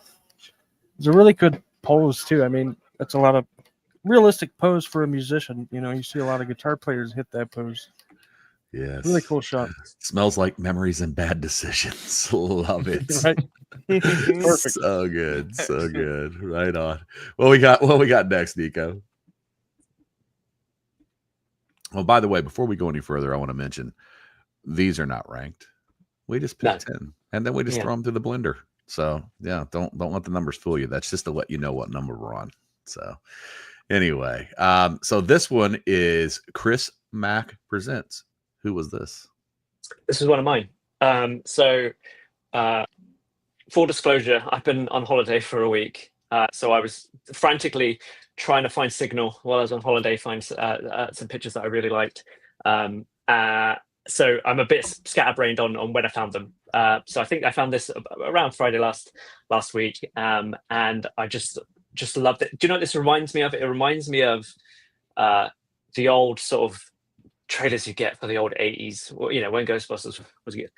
It's a really good pose too. I mean, that's a lot of realistic pose for a musician. You see a lot of guitar players hit that pose. Yes. Really cool shot. Smells like memories and bad decisions. Love it. Right? Perfect. So good. So good. Right on. What we got next, Nico? Well, by the way, before we go any further, I want to mention these are not ranked. We just pick 10, and then we just throw them through the blender. So yeah, don't let the numbers fool you. That's just to let you know what number we're on. So anyway, so this one is Chris Mack Presents. Who was this? This is one of mine. So full disclosure, I've been on holiday for a week. So I was frantically trying to find signal while I was on holiday, find some pictures that I really liked. So I'm a bit scatterbrained on when I found them. So I think I found this around Friday last week, and I just loved it. Do you know what this reminds me of? It reminds me of the old sort of trailers you get for the old 80s. When Ghostbusters was good.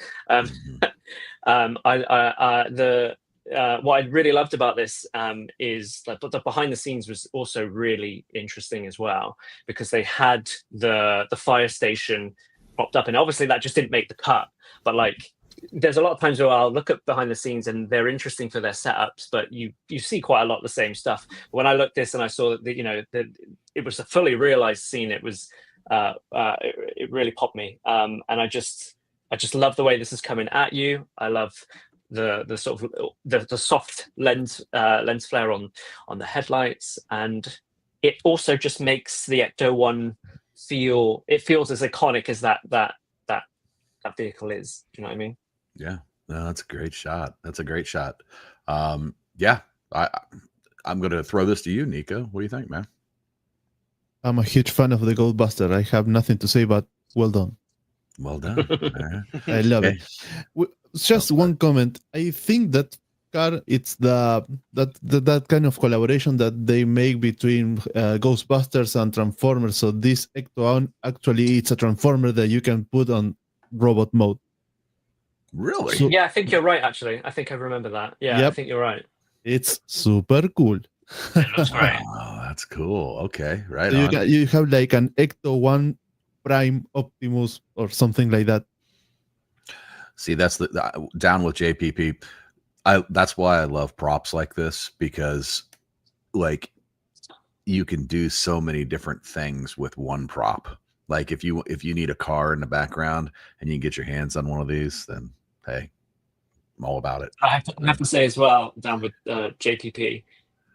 What I really loved about this is that the behind the scenes was also really interesting as well, because they had the fire station propped up, and obviously that just didn't make the cut, but like there's a lot of times where I'll look at behind the scenes and they're interesting for their setups, but you see quite a lot of the same stuff. When I looked this and I saw that it was a fully realized scene, it was it really popped me, and I just love the way this is coming at you. I love the sort of the soft lens flare on the headlights, and it also just makes the Ecto One feels as iconic as that vehicle is. Do you know what I mean? Yeah, no, that's a great shot. Yeah, I'm going to throw this to you, Nico. What do you think, man? I'm a huge fan of the Goldbuster. I have nothing to say, but well done. Well done. Right. I love it. Just one comment. I think that car, it's that kind of collaboration that they make between Ghostbusters and Transformers. So this Ecto actually it's a Transformer that you can put on robot mode. Really? So, yeah, I think you're right. Actually, I think I remember that. Yeah, Yep. I think you're right. It's super cool. It looks great. Oh, that's cool. Okay, right So on. you have like an Ecto One Prime Optimus or something like that. See, that's the down with JPP. That's why I love props like this, because like you can do so many different things with one prop. Like if you need a car in the background and you can get your hands on one of these, then hey, I'm all about it. I have to say as well, down with JPP,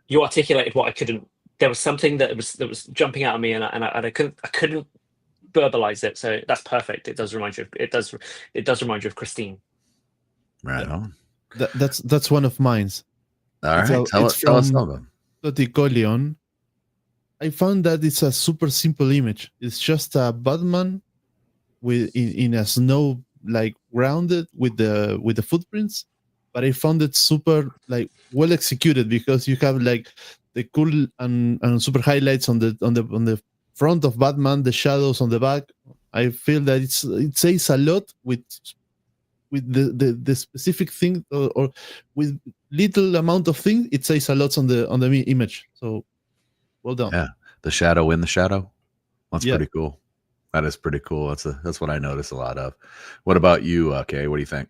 you articulated what I couldn't. There was something that was jumping out at me, and I couldn't verbalize it. So that's perfect. It does remind you. It does remind you of Christine. Right on. That's one of mine. All right, tell us some of them. Toticolion. I found that it's a super simple image. It's just a Batman with in a snow like grounded with the footprints, but I found it super like well executed because you have like the cool and super highlights on the front of Batman, the shadows on the back. I feel that it says a lot with the specific thing or with little amount of thing. It says a lot on the image. So well done. Yeah, the shadow in the shadow. That's pretty cool. That is pretty cool. That's what I notice a lot of. What about you, Kay? What do you think?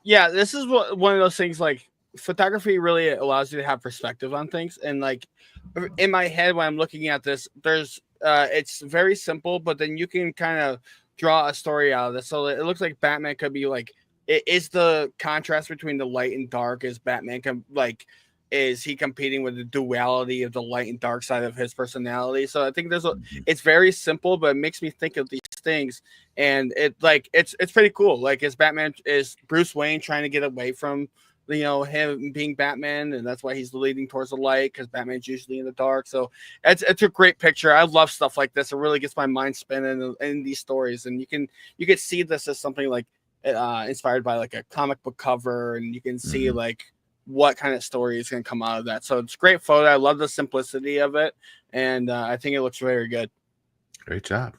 Yeah, this is one of those things. Like photography really allows you to have perspective on things, and like in my head when I'm looking at this, there's it's very simple, but then you can kind of draw a story out of this. So it looks like Batman could be like, it is the contrast between the light and dark. Is Batman is he competing with the duality of the light and dark side of his personality? So I think it's very simple, but it makes me think of these things, and it's pretty cool. Like, is Bruce Wayne trying to get away from him being Batman, and that's why he's leading towards the light, because Batman's usually in the dark. So it's a great picture. I love stuff like this. It really gets my mind spinning in these stories, and you can see this as something like inspired by like a comic book cover, and you can see like what kind of story is going to come out of that. So it's a great photo. I love the simplicity of it, and I think it looks very good. Great job.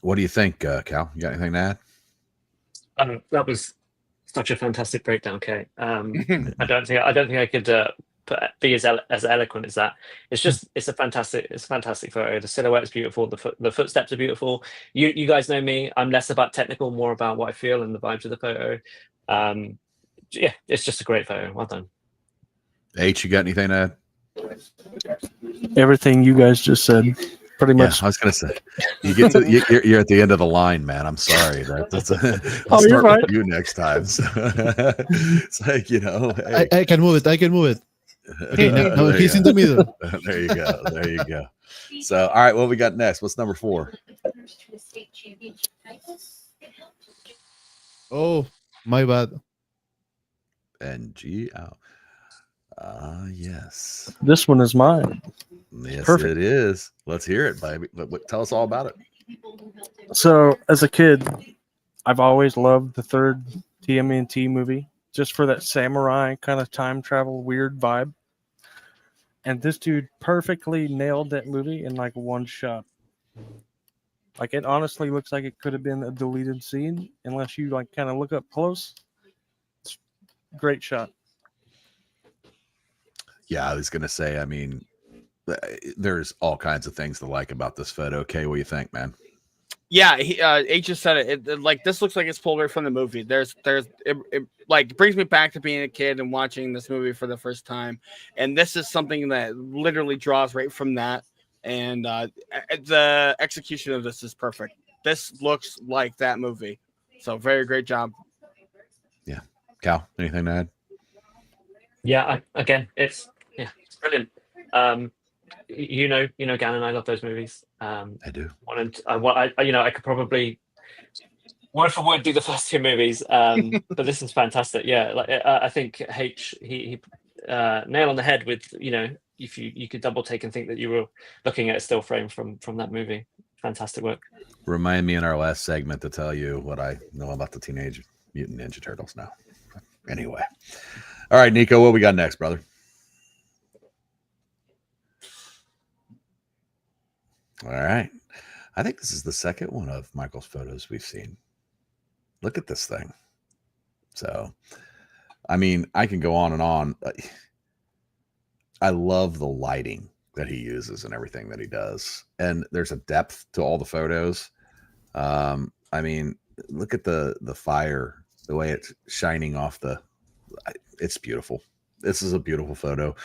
What do you think, Cal? You got anything to add? That was such a fantastic breakdown, Kay. I don't think I could be as eloquent as that. It's a fantastic photo. The silhouette is beautiful. The footsteps are beautiful. You guys know me. I'm less about technical, more about what I feel and the vibes of the photo. Yeah, it's just a great photo. Well done. H, you got anything to add? Everything you guys just said, pretty much. I was gonna say, you're at the end of the line, man. I'm sorry. That's I'll you're start right. with you next time. So, it's like hey. I can move it. Okay, now he's in the middle. There you go. So, all right, what we got next? What's number 4? Oh, my bad. NG out. Yes. This one is mine. Yes, Perfect. it is. Let's hear it, baby. Tell us all about it. So, as a kid, I've always loved the third TMNT movie, just for that samurai kind of time travel weird vibe. And this dude perfectly nailed that movie in like one shot. Like, it honestly looks like it could have been a deleted scene unless you like kind of look up close. It's great shot. Yeah, I was gonna say, I mean, there's all kinds of things to like about this photo. Okay, what do you think, man? Yeah, H just said it. Like, this looks like it's pulled right from the movie. It like brings me back to being a kid and watching this movie for the first time. And this is something that literally draws right from that. And the execution of this is perfect. This looks like that movie. So very great job. Yeah, Cal, anything to add? Yeah, it's brilliant. You know, Gannon, I love those movies. I do. I could probably word for word do the first 2 movies, but this is fantastic. Yeah, like I think H he nail on the head with if you could double take and think that you were looking at a still frame from that movie. Fantastic work. Remind me in our last segment to tell you what I know about the Teenage Mutant Ninja Turtles now. Anyway, all right, Nico, what we got next, brother? All right. I think this is the second one of Michael's photos we've seen. Look at this thing. So, I mean, I can go on and on. I love the lighting that he uses and everything that he does. And there's a depth to all the photos. I mean, look at the fire, the way it's shining off it's beautiful. This is a beautiful photo.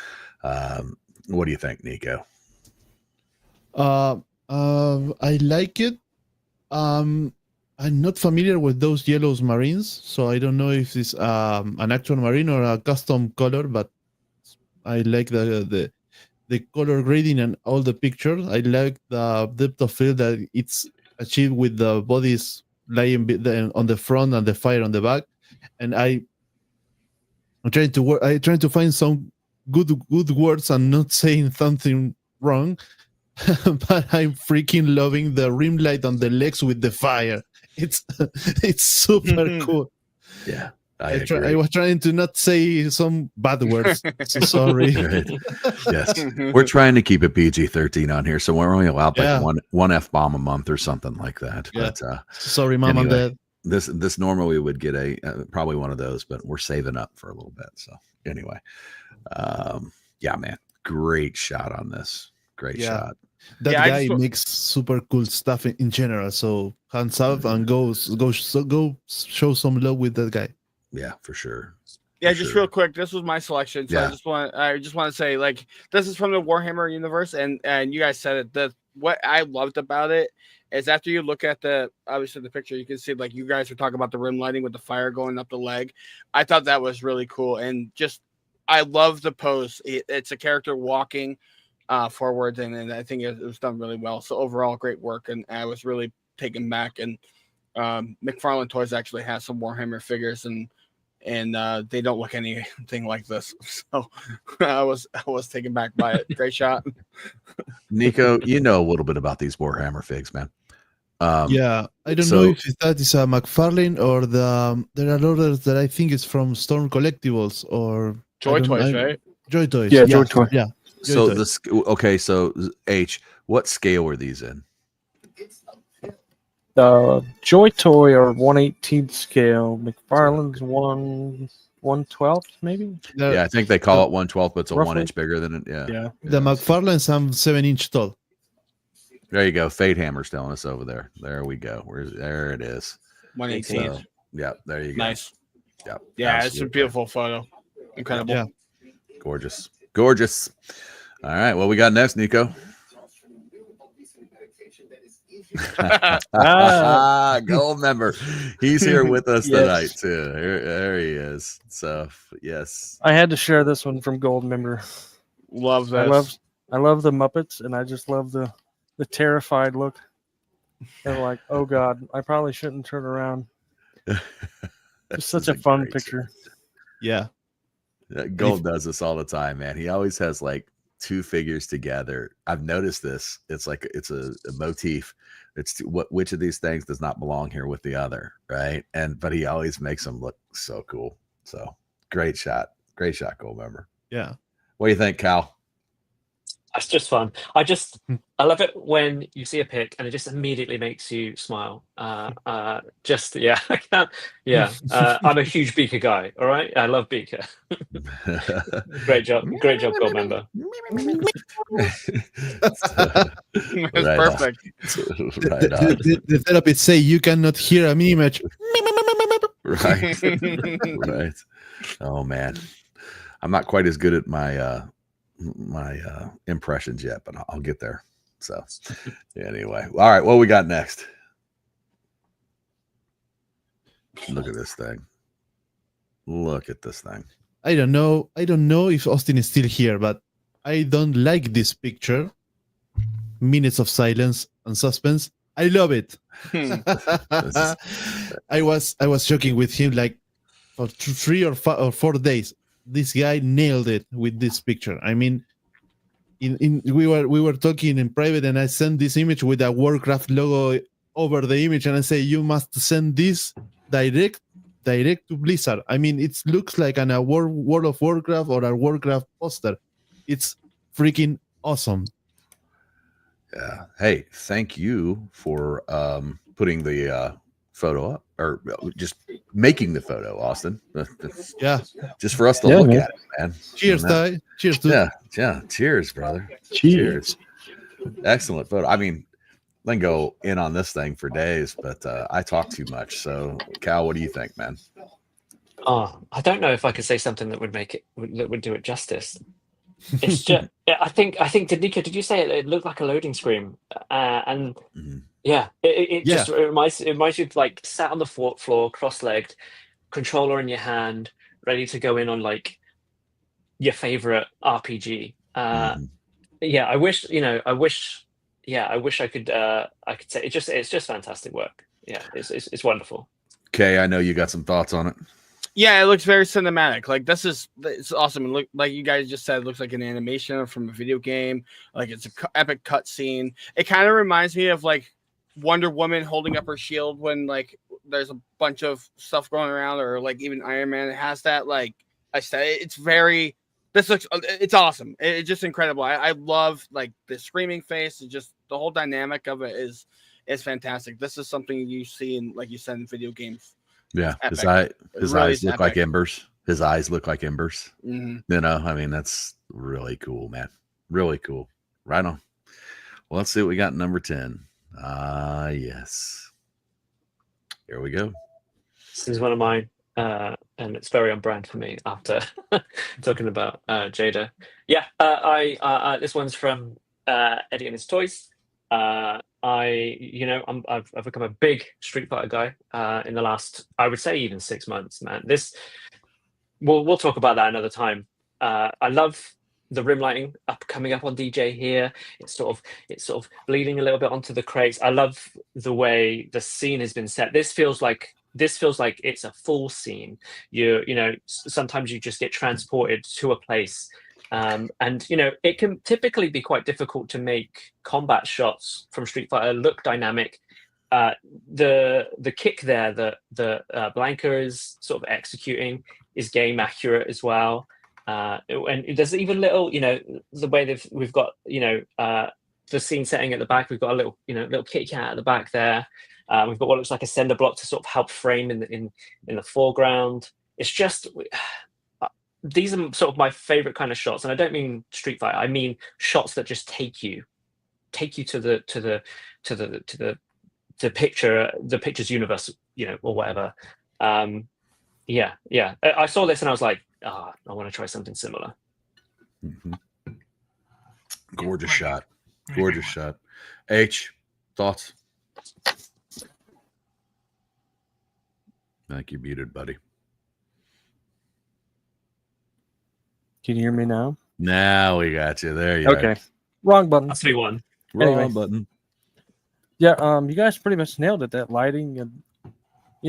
What do you think, Nico? I like it. I'm not familiar with those yellow marines, so I don't know if it's an actual marine or a custom color, but I like the the color grading and all the pictures. I like the depth of field that it's achieved with the bodies lying on the front and the fire on the back. And I'm trying to work. I trying to find some good words and not saying something wrong. But I'm freaking loving the rim light on the legs with the fire. It's super cool. Yeah. I was trying to not say some bad words. So sorry. Right. Yes. We're trying to keep it PG-13 on here, so we're only allowed like one F-bomb a month or something like that. Yeah. But sorry, mom and dad. This normally would get probably one of those, but we're saving up for a little bit. So anyway, yeah, man, great shot on this. Great shot. That guy makes super cool stuff in general. So hands up and go show some love with that guy. Yeah, for sure. Yeah, just real quick. This was my selection. So I just want to say, like, this is from the Warhammer universe, and you guys said it. What I loved about it is after you look at obviously the picture, you can see like you guys were talking about the rim lighting with the fire going up the leg. I thought that was really cool, and just I love the pose. It's a character walking forwards, and I think it was done really well. So overall, great work, and I was really taken back. And McFarlane Toys actually has some Warhammer figures, and they don't look anything like this. So I was taken back by it. Great shot. Nico, you know a little bit about these Warhammer figs, man. Yeah, I don't know if that is a McFarlane or there are others that I think is from Storm Collectibles or Joy Toys, right? Joy Toys. Yeah, Joy Toys. Yeah. So so H, what scale were these in? Joy Toy are 1/18 scale. McFarlane's 1/12 maybe. Yeah, I think they call it 1/12, but it's a roughly 1 inch bigger than it. Yeah. The McFarlane's 7-inch tall. There you go. Fade Hammer's telling us over there. There we go. There it is. 1/18. So, yeah, there you go. Nice. Yeah. Yeah, absolutely. it's a beautiful photo. Incredible. Yeah. Gorgeous. All right, what we got next, Nico? Gold member. He's here with us tonight too. There he is. So yes, I had to share this one from Gold Member. Love this. I love the Muppets, and I just love the terrified look. They're like, oh God, I probably shouldn't turn around. It's such a fun picture. Yeah. Gold does this all the time, man. He always has like two figures together. I've noticed this. It's like it's a motif. It's which of these things does not belong here with the other, right? But he always makes them look so cool. So great shot, Gold member. Yeah. What do you think, Cal? That's just fun. I love it when you see a pic and it just immediately makes you smile. I can't. Yeah. I'm a huge Beaker guy. All right. I love Beaker. Great job, Gold member. It's perfect. Right on. The therapist say you cannot hear an image. Right. Oh man, I'm not quite as good at my impressions yet, but I'll get there. So anyway, all right, what we got next? Look at this thing. I don't know if Austin is still here, but I don't like this picture. Minutes of silence and suspense. I love it. I was joking with him like for 3 or 4 days. This guy nailed it with this picture. I mean, we were talking in private, and I sent this image with a Warcraft logo over the image, and I say you must send this direct to Blizzard. I mean, it looks like a World of Warcraft or a Warcraft poster. It's freaking awesome. Yeah. Hey, thank you for putting the photo up, or just making the photo, Austin. Yeah. Just for us to look at it, man. Cheers, Ty. Cheers, dude. Yeah. Cheers, brother. Cheers. Excellent photo. I mean, I can go in on this thing for days, but I talk too much. So, Cal, what do you think, man? Oh, I don't know if I could say something that would do it justice. It's just, I think, Nico, did you say it looked like a loading screen? And yeah, it just reminds you of like sat on the floor, cross-legged, controller in your hand, ready to go in on like your favorite RPG. yeah, I wish I could say it's just fantastic work. Yeah, it's wonderful. Okay, I know you got some thoughts on it. Yeah, it looks very cinematic. Like it's awesome. Look, like you guys just said, it looks like an animation from a video game. Like it's an epic cutscene. It kind of reminds me of like Wonder Woman holding up her shield when like there's a bunch of stuff going around, or like even Iron Man. It has that like I said. It's very. It's awesome. It's just incredible. I love like the screaming face. And just the whole dynamic of it is fantastic. This is something you see in, like you said, in video games. Yeah, his really eyes look like embers. His eyes look like embers. Mm-hmm. You know, I mean, that's really cool, man. Really cool. Right on. Well, let's see what we got in number 10. Yes. Here we go. This is one of mine, and it's very on brand for me after talking about Jada. Yeah, this one's from Eddie and his Toys. I've become a big Street Fighter guy in the last, I would say, even 6 months. Man, we'll talk about that another time. I love the rim lighting coming up on DJ here. It's sort of bleeding a little bit onto the crates. I love the way the scene has been set. This feels like it's a full scene. Sometimes you just get transported to a place. And it can typically be quite difficult to make combat shots from Street Fighter look dynamic. The kick there that Blanca is sort of executing is game accurate as well. And there's even little, the way we've got, the scene setting at the back. We've got a little Kit Kat at the back there. We've got what looks like a sender block to sort of help frame in the foreground. It's just. These are sort of my favorite kind of shots, and I don't mean Street Fighter. I mean shots that just take you to the picture's universe, or whatever. Yeah. I saw this and I was like, I want to try something similar. Mm-hmm. Gorgeous shot. Gorgeous shot. H, thoughts? I think you're muted, buddy. Can you hear me now? Now we got you. There you Okay. are. Wrong button. That's the one. Wrong button. Yeah, you guys pretty much nailed it, that lighting. And,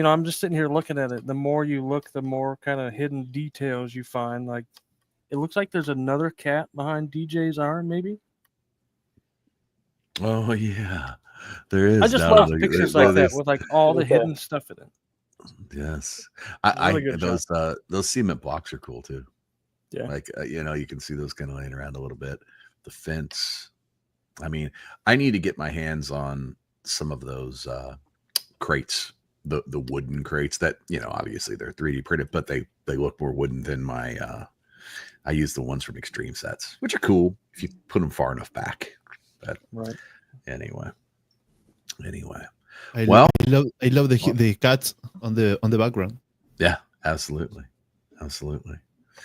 I'm just sitting here looking at it. The more you look, the more kind of hidden details you find. Like, it looks like there's another cat behind DJ's arm, maybe. Oh, yeah. There is. I just love pictures like that with, like, all the hidden stuff in it. Yes. Really Those cement blocks are cool, too. Yeah. Like, you can see those kind of laying around a little bit. The fence. I mean, I need to get my hands on some of those crates, the wooden crates that, obviously they're 3D printed, but they look more wooden than my, I use the ones from Extreme Sets, which are cool if you put them far enough back. But right. Anyway. I love the cats on the background. Yeah, absolutely.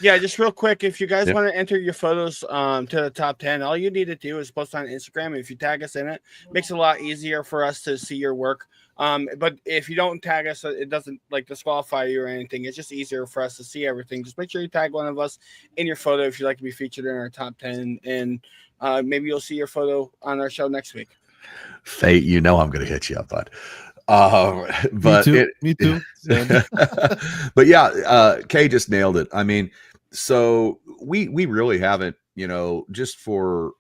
Yeah, just real quick, if you guys want to enter your photos to the top 10, all you need to do is post on Instagram. And if you tag us in it, makes it a lot easier for us to see your work. But if you don't tag us, it doesn't disqualify you or anything. It's just easier for us to see everything. Just make sure you tag one of us in your photo if you'd like to be featured in our top 10. And maybe you'll see your photo on our show next week. Fate, I'm going to hit you up, bud. But me too. But yeah, Kay just nailed it. I mean, so we really haven't, just for,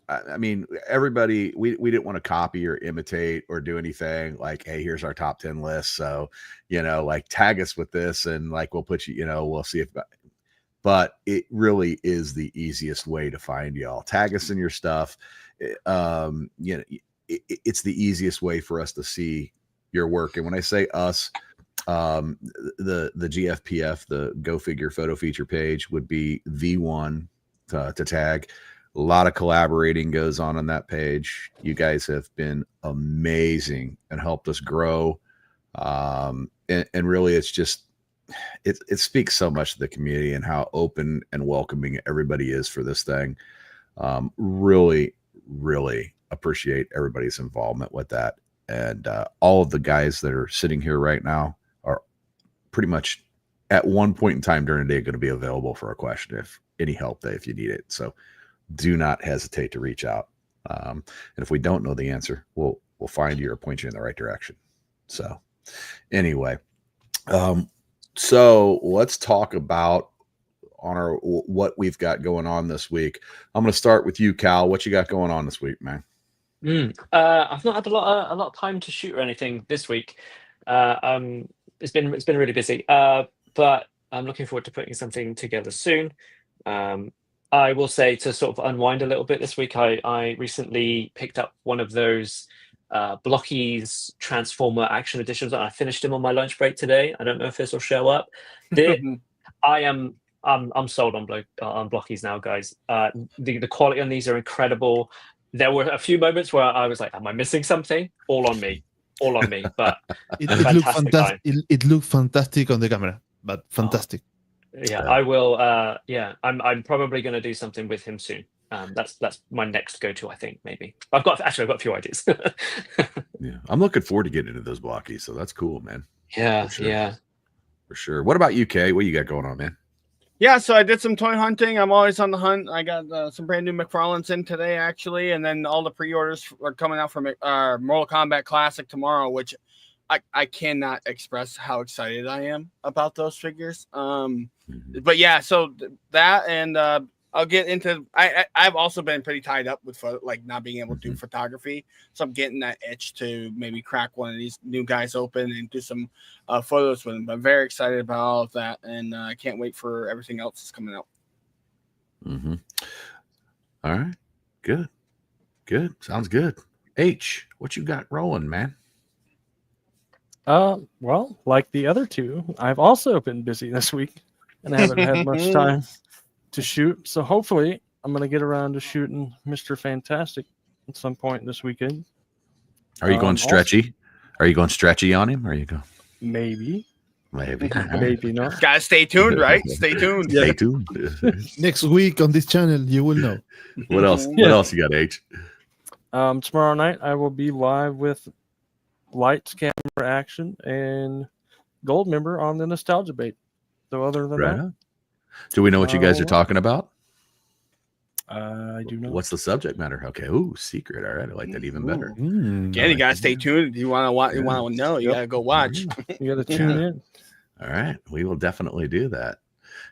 I mean, everybody, we didn't want to copy or imitate or do anything like, hey, here's our top 10 list. So, like tag us with this and like, we'll put you, we'll see if, but it really is the easiest way to find y'all. Tag us in your stuff. It's the easiest way for us to see your work. And when I say us, the Gfpf, the Go Figure photo feature page would be the one to tag. A lot of collaborating goes on that page. You guys have been amazing and helped us grow. And really it's just, it speaks so much to the community and how open and welcoming everybody is for this thing. Really appreciate everybody's involvement with that. And all of the guys that are sitting here right now are pretty much at one point in time during the day going to be available for a question if any help if you need it. So do not hesitate to reach out. And if we don't know the answer, we'll find you or point you in the right direction. So anyway, so let's talk about what we've got going on this week. I'm going to start with you, Cal. What you got going on this week, man? I've not had a lot of time to shoot or anything this week. It's been really busy. But I'm looking forward to putting something together soon. I will say, to sort of unwind a little bit this week, I recently picked up one of those Blockies Transformer Action Editions, and I finished them on my lunch break today. I don't know if this will show up. I'm sold on Blockies now, guys. The quality on these are incredible. There were a few moments where I was like, am I missing something? All on me. But it looked fantastic on the camera, but fantastic. Yeah, I will. I'm probably going to do something with him soon. That's my next go-to, I think. Maybe I've got a few ideas. Yeah, I'm looking forward to getting into those Blockies, so that's cool, man. Yeah, for sure. What about UK? What you got going on, man? Yeah, so I did some toy hunting. I'm always on the hunt. I got some brand new McFarlanes in today, actually, and then all the pre-orders are coming out for Mortal Kombat Classic tomorrow, which I cannot express how excited I am about those figures. But yeah, so that, and I'll get into. I've also been pretty tied up with not being able to do photography, so I'm getting that itch to maybe crack one of these new guys open and do some photos with them. But I'm very excited about all of that, and I can't wait for everything else that's coming out. All right, good, sounds good. H, what you got rolling, man? Well, like the other two, I've also been busy this week and haven't had much time to shoot. So hopefully I'm going to get around to shooting Mr. Fantastic at some point this weekend. Are you going stretchy? Are you going stretchy on him? Or are you going? Maybe. Maybe not. Gotta stay tuned, right? Stay tuned. Stay tuned. Next week on this channel, you will know. What else? What else you got, H? Tomorrow night I will be live with Lights, Camera, Action, and Gold Member on the Nostalgia Bait. So other than that, do we know what you guys are talking about? I do know. What's the subject matter? Okay. Ooh, secret. All right. I like that even better. Again, you gotta stay tuned. If you want to know, you gotta go watch. You gotta tune in. All right. We will definitely do that.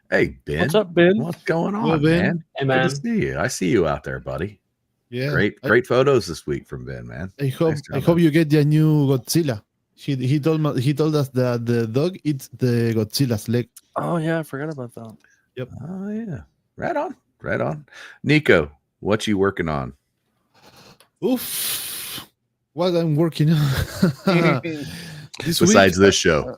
Hey, Ben. What's up, Ben? What's going on, Hello, Ben. man? Hey, man. Good to see you. I see you out there, buddy. Yeah, Great photos this week from Ben, man. I hope you get the new Godzilla. He told us that the dog eats the Godzilla's leg. Oh yeah, I forgot about that. Yep. Oh yeah. Right on. Nico, what you working on? Oof. What I'm working on. Besides this show.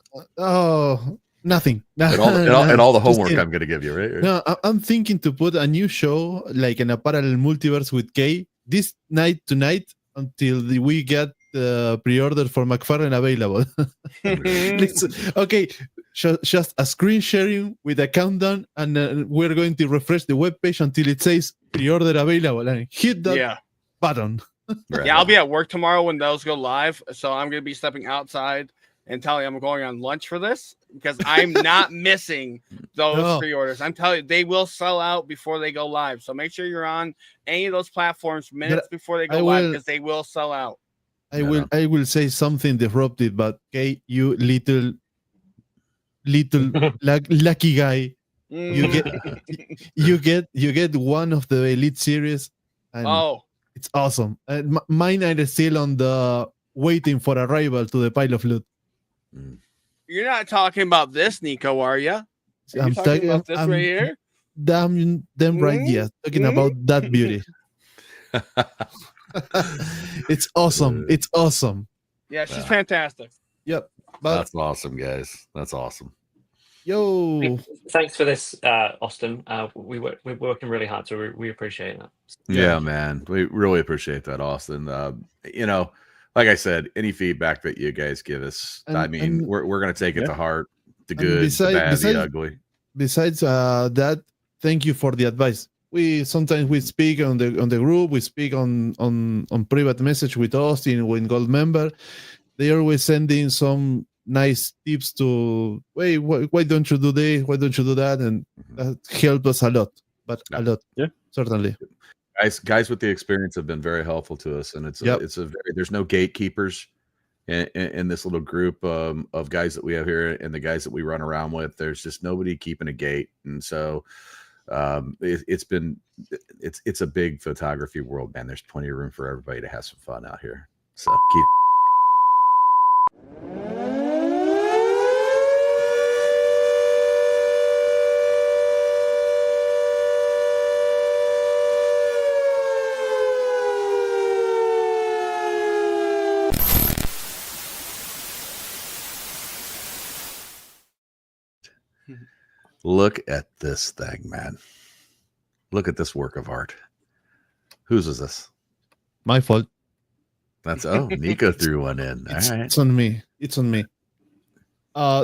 Nothing. And all the homework I'm going to give you, right? No, I'm thinking to put a new show like in a parallel multiverse with Kay this night tonight until we get the pre-order for McFarlane available. Okay, just a screen sharing with a countdown, and we're going to refresh the webpage until it says pre-order available, and hit that button. Right. Yeah, I'll be at work tomorrow when those go live, so I'm going to be stepping outside and telling you I'm going on lunch for this because I'm not missing those pre-orders. I'm telling you, they will sell out before they go live. So make sure you're on any of those platforms minutes before they go live because they will sell out. I will say something disruptive, but okay, you little lucky guy, you get one of the Elite series, and it's awesome. Mine are still on the waiting for arrival to the pile of loot. You're not talking about this, Nico, are you? I'm talking about this right here. Damn right, yes. Talking about that beauty. It's awesome. It's awesome. Yeah, she's fantastic. Yep. That's awesome, guys. That's awesome. Yo. Thanks for this, Austin. We're working really hard, so we appreciate that. Yeah, man. We really appreciate that, Austin. Like I said, any feedback that you guys give us, we're going to take it to heart. The good, the bad, the ugly. Besides that, thank you for the advice. We sometimes speak on the group, we speak on private message with Austin when Gold member. They always send in some nice tips to why don't you do this, why don't you do that, and that helped us a lot. but a lot. Yeah. Certainly. Guys with the experience have been very helpful to us, and there's no gatekeepers in this little group of guys that we have here, and the guys that we run around with. There's just nobody keeping a gate, and so it's a big photography world, man. There's plenty of room for everybody to have some fun out here. So keep. Look at this thing, man. Look at this work of art. Whose is this? My fault. That's Nico threw one in. All right. It's on me. It's on me.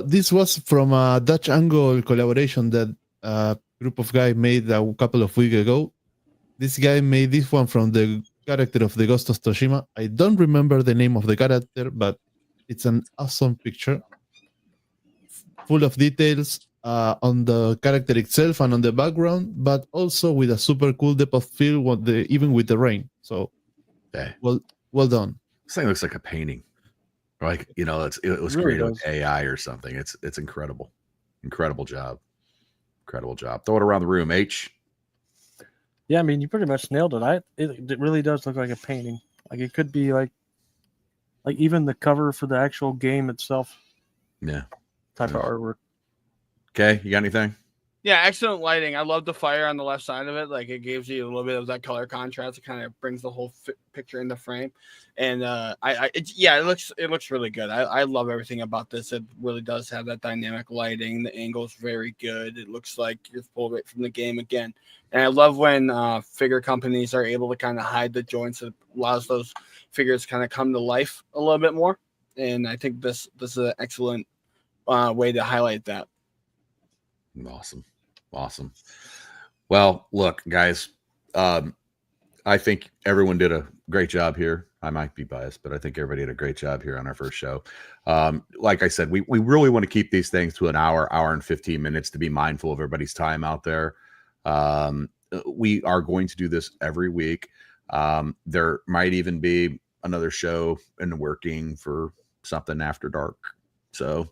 This was from a Dutch Angle collaboration that a group of guys made a couple of weeks ago. This guy made this one from the character of the Ghost of Tsushima. I don't remember the name of the character, but it's an awesome picture. Full of details on the character itself and on the background, but also with a super cool depth of field, even with the rain. So, well done. This thing looks like a painting. Like, it was really created does. with AI or something. It's incredible. Incredible job. Incredible job. Throw it around the room, H. Yeah, I mean, you pretty much nailed it. It really does look like a painting. Like it could be like even the cover for the actual game itself. Yeah. Type of artwork. Okay, you got anything? Yeah, excellent lighting. I love the fire on the left side of it. Like it gives you a little bit of that color contrast. It kind of brings the whole picture in the frame. And it looks really good. I love everything about this. It really does have that dynamic lighting. The angle's very good. It looks like you're pulled right from the game again. And I love when figure companies are able to kind of hide the joints. It allows those figures to kind of come to life a little bit more. And I think this is an excellent way to highlight that. Awesome. Well, look, guys, I think everyone did a great job here. I might be biased, but I think everybody did a great job here on our first show. Like I said, we really want to keep these things to an hour and 15 minutes to be mindful of everybody's time out there. We are going to do this every week. There might even be another show in the working for something after dark. So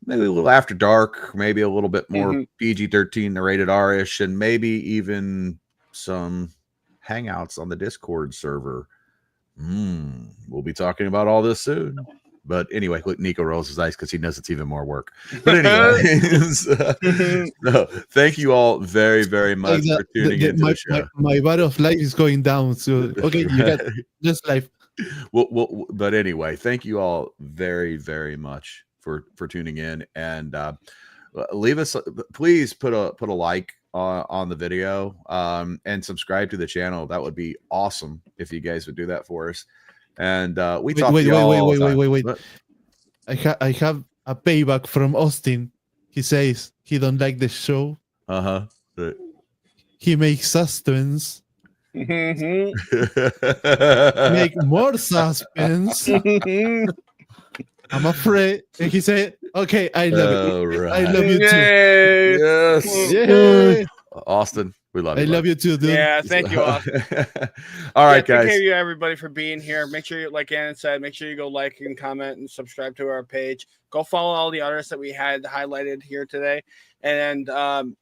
maybe a little after dark, maybe a little bit more PG-13 rated R-ish, and maybe even some hangouts on the Discord server. We'll be talking about all this soon. But anyway, look, Nico rolls his eyes because he knows it's even more work. But anyway, so thank you all very, very much for tuning into the show. My bar of life is going down. So okay, you got just life. But anyway, thank you all very, very much for tuning in, and leave us, please put a like on the video, and subscribe to the channel. That would be awesome if you guys would do that for us. And wait. I have a payback from Austin. He says he don't like the show. He makes suspense. Make more suspense. I'm afraid. And he said, "Okay, I love it. Right. I love you too." Yes. Yay. Austin, we love you. I love you too, dude. Yeah, thank you all. All right, guys. Thank you, everybody, for being here. Make sure you, like Anna said, make sure you go like and comment and subscribe to our page. Go follow all the artists that we had highlighted here today. And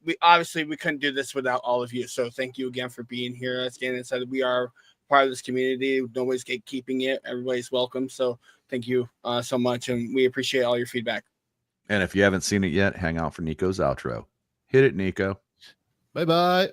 we couldn't do this without all of you. So thank you again for being here. As Anna said, we are part of this community. Nobody's gatekeeping it. Everybody's welcome. So thank you so much, and we appreciate all your feedback. And if you haven't seen it yet, hang out for Nico's outro. Hit it, Nico. Bye-bye.